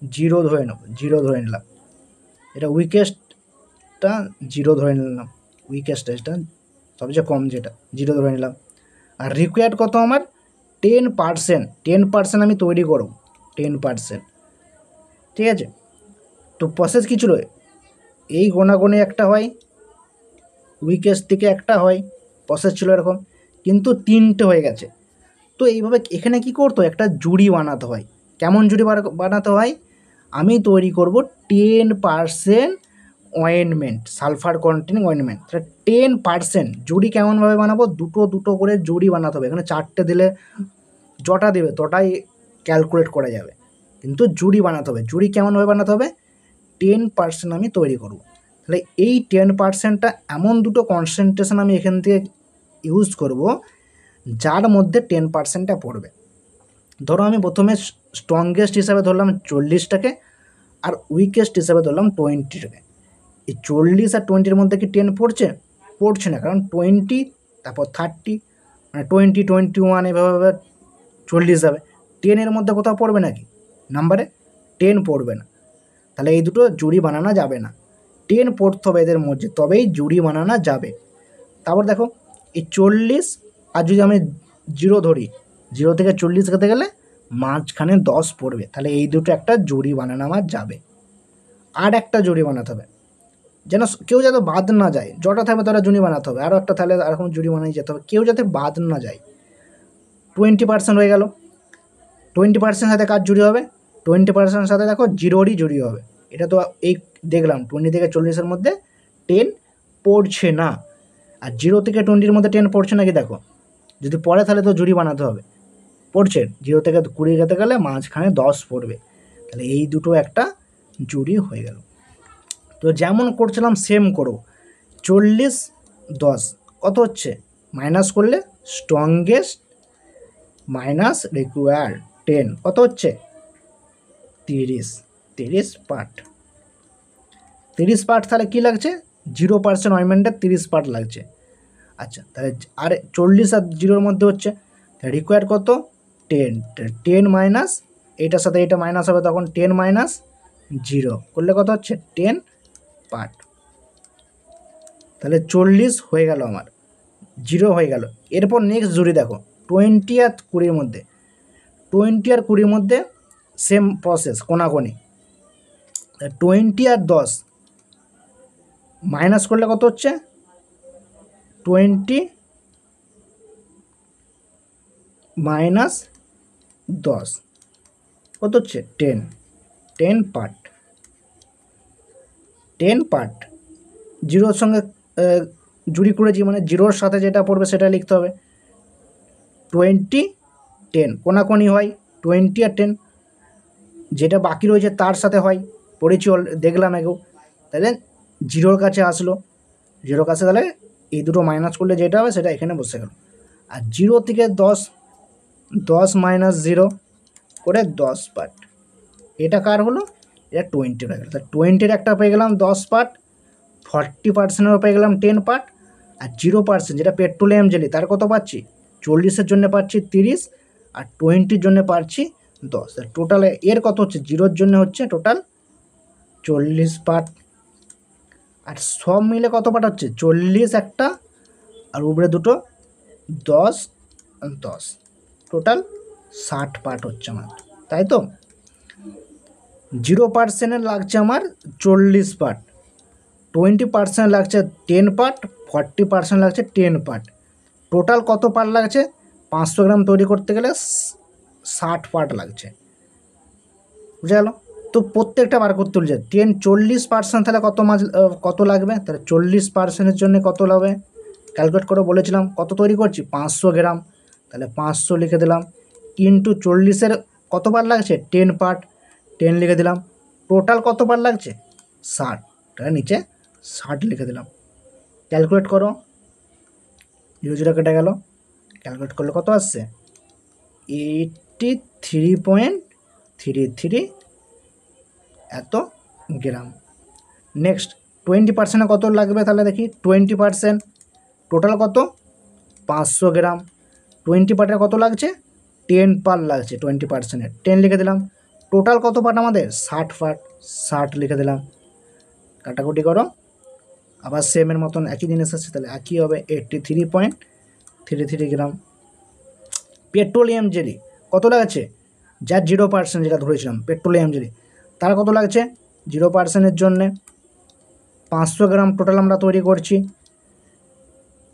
জিরো ধরে নেব, জিরো ধরে নিলাম, এটা উইকেস্টটা জিরো ধরে নিলাম, উইকেস্ট এটা সবচেয়ে কম যেটা, জিরো ধরে নিলাম। আর রিকোয়ার্ড কত আমার 10%, 10% আমি তৈরি করব, 10%, ঠিক আছে। তো প্রসেস কী ছিল, এই গোনাগুনি একটা হয়, উইকেস্ট থেকে একটা হয়, প্রসেস ছিল এরকম, কিন্তু তিনটে হয়ে গেছে। তো এইভাবে এখানে কি করতো, একটা জুড়ি বানাতে হয়। কেমন জুড়ি বানাতে হয়, আমি তৈরি করব 10% অয়েনমেন্ট, সালফার কন্টেনিং অয়েনমেন্ট, তাহলে 10% জুড়ি কেমনভাবে বানাবো, দুটো দুটো করে জুড়ি বানাতে হবে। এখানে চারটে দিলে যটা দেবে তটাই ক্যালকুলেট করা যাবে, কিন্তু জুড়ি বানাতে হবে। জুড়ি কেমনভাবে বানাতে হবে, 10% আমি তৈরি করব। তাহলে এই 10%টা এমন দুটো কনসেন্ট্রেশন আমি এখান থেকে ইউজ করব যার মধ্যে 10%টা পড়বে। ধরো আমি প্রথমে স্ট্রংগেস্ট হিসাবে ধরলাম 40টাকে, আর উইকেস্ট হিসাবে ধরলাম 20টাকে। এই 40 আর 20-র মধ্যে কি 10 পড়ছে, পড়ছে না, কারণ 20 তারপর 30, মানে 20, 21 এভাবে 40 যাবে, 10-এর মধ্যে কোথাও পড়বে নাকি নাম্বারে, 10 পড়বে না। তাহলে এই দুটো জুড়ি বানানো যাবে না, 10 পড়তে হবে এদের মধ্যে, তবেই জুড়ি বানানো যাবে। তারপর দেখো এই 40 আর যদি আমি জিরো ধরি, 0 থেকে 40 খেতে গেলে মাঝখানে 10 পড়বে, তাহলে এই দুটো একটা জুড়ি বানানো আমার যাবে। আর একটা জুড়ি বানাতে হবে, যেন কেউ যাতে বাদ না যায়, যটা থাকবে তারা জুড়ি বানাতে হবে, আরও একটা তাহলে এরকম জুড়ি বানিয়ে যেতে হবে, কেউ যাতে বাদ না যায়। 20% হয়ে গেল, 20% সাথে কাজ জুড়ি হবে, 20% সাথে দেখো জিরোরই জুড়ি হবে। এটা তো এই দেখলাম 20 থেকে 40-এর মধ্যে 10 পড়ছে না, আর 0 থেকে 20-র মধ্যে 10 পড়ছে নাকি দেখো, যদি পড়ে তাহলে তো জুড়ি বানাতে হবে, পড়ছে 0 থেকে 20 যেতে গেলে মাঝখানে 10 পড়বে, তাহলে এই দুটো একটা জুড়ি হয়ে গেল। তো যেমন করছিলাম সেম করো, 40, 10 কত হচ্ছে, মাইনাস করলে স্ট্রংগেস্ট মাইনাস রিকোয়ার্ড 10 কত হচ্ছে 30, 30 পার্ট, 30 পার্ট, তাহলে কী লাগছে 0% অয়েনমেন্টের 30 পার্ট লাগছে। আচ্ছা, তাহলে আর 40 আর 0-র মধ্যে হচ্ছে, রিকোয়ার্ড কত 10, 10 মাইনাস এইটার সাথে এটা মাইনাস হবে, তখন 10 মাইনাস 0 করলে কত হচ্ছে 10 পার্ট। তাহলে 40 হয়ে গেল আমার, 0 হয়ে গেল। এরপর নেক্সট জুড়ি দেখো 20 আর 20-র মধ্যে, 20 আর 20-র মধ্যে সেম প্রসেস, কোনাকোনি, 20 আর 10 মাইনাস করলে কত হচ্ছে 20 মাইনাস 10 কত হচ্ছে 10, 10 পার্ট, 10 পার্ট। জিরোর সঙ্গে জুড়ি করেছি, মানে জিরোর সাথে যেটা পড়বে সেটা লিখতে হবে, 20, 10 কোনাকোনি হয় 20 আর 10, যেটা বাকি রয়েছে তার সাথে হয়, পড়েছি দেখলাম এগো, তাহলে জিরোর কাছে আসলো, জিরোর কাছে তাহলে এই দুটো মাইনাস করলে যেটা হবে সেটা এখানে বসে গেল। আর 0 থেকে 10, 10 মাইনাস 0 করে 10 পার্ট, এটা কার হলো, এটা 20 হয়ে গেল। তা 20-র একটা পেয়ে গেলাম 10 পার্ট, 40%-এরও পেয়ে গেলাম 10 পার্ট, আর 0% যেটা পেট্রোলিয়াম জেলি তার কত পাচ্ছি 40-এর জন্য পাচ্ছি 30, আর 20-র জন্য পাচ্ছি 10, টোটাল এর কত হচ্ছে 0-র জন্য হচ্ছে টোটাল 40 পার্ট। আর সব মিলে কত পার্ট হচ্ছে 40 একটা, আর উপরে দুটো 10, 10, টোটাল 60 পার্ট হচ্ছে আমার, তাই তো। 0%-এর লাগছে আমার 40 পার্ট, 20% লাগছে 10 পার্ট, 40% লাগছে 10 পার্ট, টোটাল কত পার্ট লাগছে 500 গ্রাম তৈরি করতে গেলে 60 পার্ট লাগছে, বুঝে গেল। তো প্রত্যেকটা বার করতে বলছে 10, 40% তাহলে কত লাগবে, তাহলে 40%-এর জন্য কত লাগবে ক্যালকুলেট করে বলেছিলাম, কত তৈরি করছি 500 গ্রাম, তাহলে 500 লিখে দিলাম, ইন্টু 40-এর কত পার্ট লাগছে 10 পার্ট, 10 লিখে দিলাম, টোটাল কত পার্ট লাগছে 60, তাহলে নিচে 60 লিখে দিলাম। ক্যালকুলেট করো, 0 0 কেটে গেল, ক্যালকুলেট করলে কত আসছে? 83.33 এত গ্রাম। নেক্সট 20% কত লাগবে তাহলে দেখি। 20% টোটাল কত? 500 গ্রাম। 20 পার্টের কত লাগছে? 10 পার্ট লাগছে 20%-এর। 10 লিখে দিলাম। টোটাল কত পার্ট আমাদের? 60 পার্ট। 60 লিখে দিলাম। কাটাকুটি করো, আবার সেমের মতন একই জিনিস আছে, তাহলে একই হবে। 83.33 গ্রাম। পেট্রোলিয়াম জেলি কত লাগছে? যার 0% যেটা ধরেছিলাম পেট্রোলিয়াম জেলি, তার কত লাগছে? 0%-এর জন্যে 500 গ্রাম টোটাল আমরা তৈরি করছি।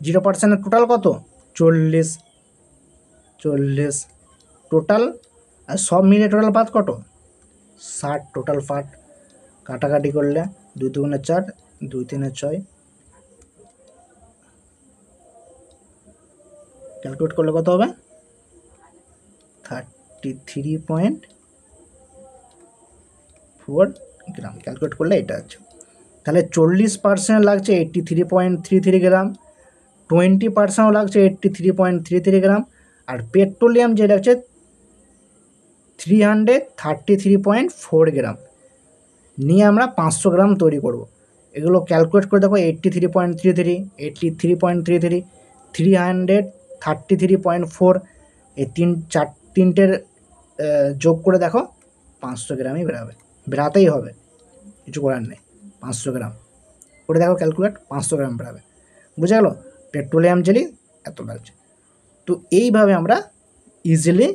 0%-এর টোটাল কত? 40 টোটাল। আর সব মিলে টোটাল পার্ট কত? 60 টোটাল পার্ট। কাটাকাটি করলে 2 2 4, 2 3 6, ক্যালকুলেট করলে কত হবে? 33.4 গ্রাম। ক্যালকুলেট করলে এটা আছে। তাহলে 40% লাগছে 83.33 গ্রাম, 20%ও লাগছে 83.33 গ্রাম, আর পেট্রোলিয়াম যে লাগছে 333.4 গ্রাম। নিয়ে আমরা 500 গ্রাম তৈরি করব। এগুলো ক্যালকুলেট করে দেখো। 83.33, 83.33, 333.4, এই তিনটের যোগ করে দেখো 500 গ্রামই বেরাবে। বেরাতেই হবে, কিছু করার নেই। 500 গ্রাম করে দেখো ক্যালকুলেট, 500 গ্রাম বেরাবে। বুঝে গেল? পেট্রোলিয়াম জেলি এত লাগছে। তো এইভাবে আমরা ইজিলি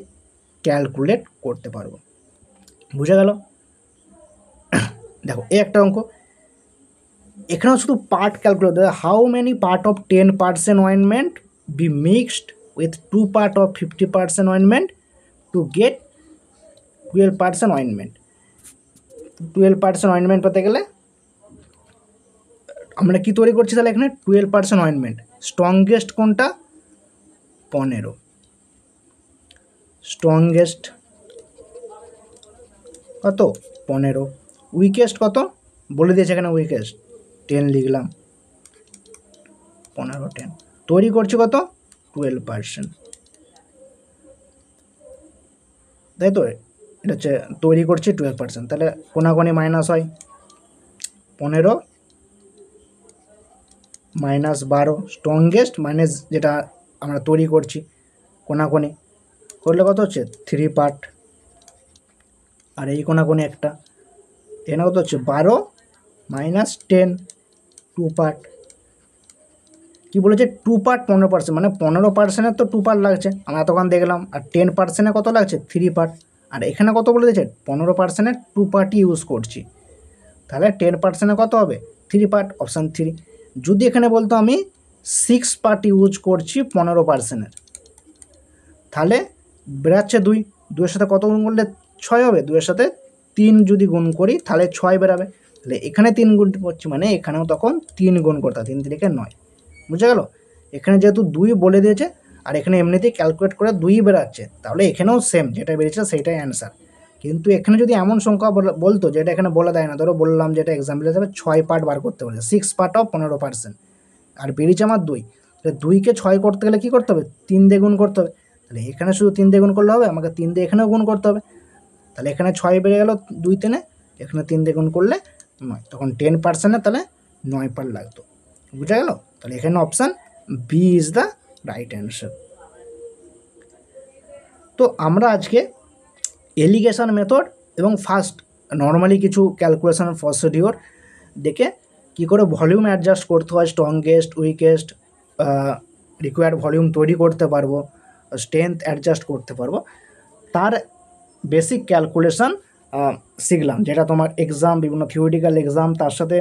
ক্যালকুলেট করতে পারবো। বুঝে গেল? দেখো এই একটা অঙ্ক, এখানেও শুধু পার্ট ক্যালকুলেট দেবে। How many part of 10% ointment be mixed with 2 part of 50% ointment to get 12% ointment. 12% ointment পেতে গেলে আমরা কি তৈরি করছি তাহলে এখানে? 12% অয়েনমেন্ট। স্ট্রংগেস্ট কোনটা? 15। স্ট্রংগেস্ট কত? 15। উইকেস্ট কত বলে দিয়েছে এখানে? উইকেস্ট 10 লিখলাম। 15 10 তৈরি করছি কত? 12%। তাই তো? এটা হচ্ছে তৈরি করছি 12%। তাহলে কোনাকোনি মাইনাস হয়। 15 মাইনাস 12, স্ট্রংগেস্ট মাইনাস যেটা আমরা তৈরি করছি, কোনাকোনি করলে কত হচ্ছে? 3 পার্ট। আর এই কোনাকোনি একটা, এখানে কত হচ্ছে? 12 মাইনাস 10, 2 পার্ট। কী বলেছে? 2 পার্ট 15%, মানে 15%-এর তো 2 পার্ট লাগছে, আমরা এতক্ষণ দেখলাম। আর 10%-এ কত লাগছে? 3 পার্ট। আর এখানে কত বলে দিয়েছে? 15%-এর 2 পার্টই ইউজ করছি। তাহলে 10%-এ কত হবে? 3 পার্ট, অপশান 3। যদি এখানে বলতো আমি 6 পার্ট ইউজ করছি 15%-এর, তাহলে বেরাচ্ছে 2। 2-এর সাথে কত গুণ করলে 6 হবে? 2-এর সাথে 3 যদি গুণ করি তাহলে 6 বেরাবে। তাহলে এখানে 3 গুণ করছি, মানে এখানেও তখন 3 গুণ করতে হবে। 3 3 9। বুঝে গেল? এখানে যেহেতু 2 বলে দিয়েছে, আর এখানে এমনিতেই ক্যালকুলেট করে 2 বেরাচ্ছে, তাহলে এখানেও সেম যেটা বেরিয়েছে সেইটাই অ্যান্সার। কিন্তু এখানে যদি এমন সংখ্যা বলতো যেটা এখানে বলে দেয় না, ধরো বললাম যেটা এক্সাম্পল হিসাবে 6 পার্ট বার করতে বলেছে, 6 পার্ট অফ 15%, আর বেরিয়েছে আমার 2। তাহলে 2কে 6 করতে গেলে কী করতে হবে? 3 দিয়ে গুণ করতে হবে। তাহলে এখানে শুধু 3 দিয়ে গুণ করলে হবে? আমাকে 3 দিয়ে এখানেও গুণ করতে হবে। তাহলে এখানে 6 বেড়ে গেল 2 3, এখানে 3 দিয়ে গুণ করলে 9, তখন 10%-এ তাহলে 9 পার্ট লাগতো। বুঝা গেল? তাহলে এখানে option B is the right answer. তো আমরা আজকে এলিগেশন মেথড এবং ফার্স্ট নর্মালি কিছু ক্যালকুলেশন প্রসিডিওর দেখে কী করে ভলিউম অ্যাডজাস্ট করতে হয়, স্ট্রংগেস্ট, উইকেস্ট, রিকোয়ার্ড ভলিউম তৈরি করতে পারবো, স্ট্রেংথ অ্যাডজাস্ট করতে পারবো, তার বেসিক ক্যালকুলেশন শিখলাম, যেটা তোমার এক্সাম, বিভিন্ন থিওরিটিক্যাল এক্সাম, তার সাথে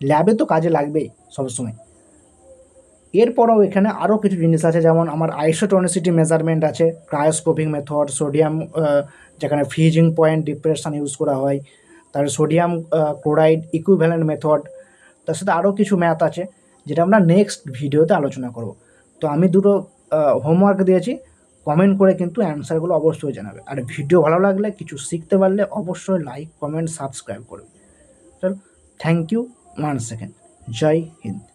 ল্যাবে তো কাজে লাগবেই সবসময়। এরপরেও এখানে আরও কিছু জিনিস আছে, যেমন আমার আইসোটোনিসিটি মেজারমেন্ট আছে, ক্রায়োস্কোপিক মেথড, সোডিয়াম যেখানে ফ্রিজিং পয়েন্ট ডিপ্রেশন ইউজ করা হয়, তার সোডিয়াম ক্লোরাইড ইকুইভ্যালেন্ট মেথড, তার সাথে আরও কিছু ম্যাথ আছে যেটা আমরা নেক্সট ভিডিওতে আলোচনা করব। তো আমি দুটো হোমওয়ার্ক দিয়েছি, কমেন্ট করে কিন্তু অ্যান্সারগুলো অবশ্যই জানাবে। আর ভিডিও ভালো লাগলে, কিছু শিখতে পারলে অবশ্যই লাইক, কমেন্ট, সাবস্ক্রাইব করবে। চলো, thank you, 1 second. Jai Hind.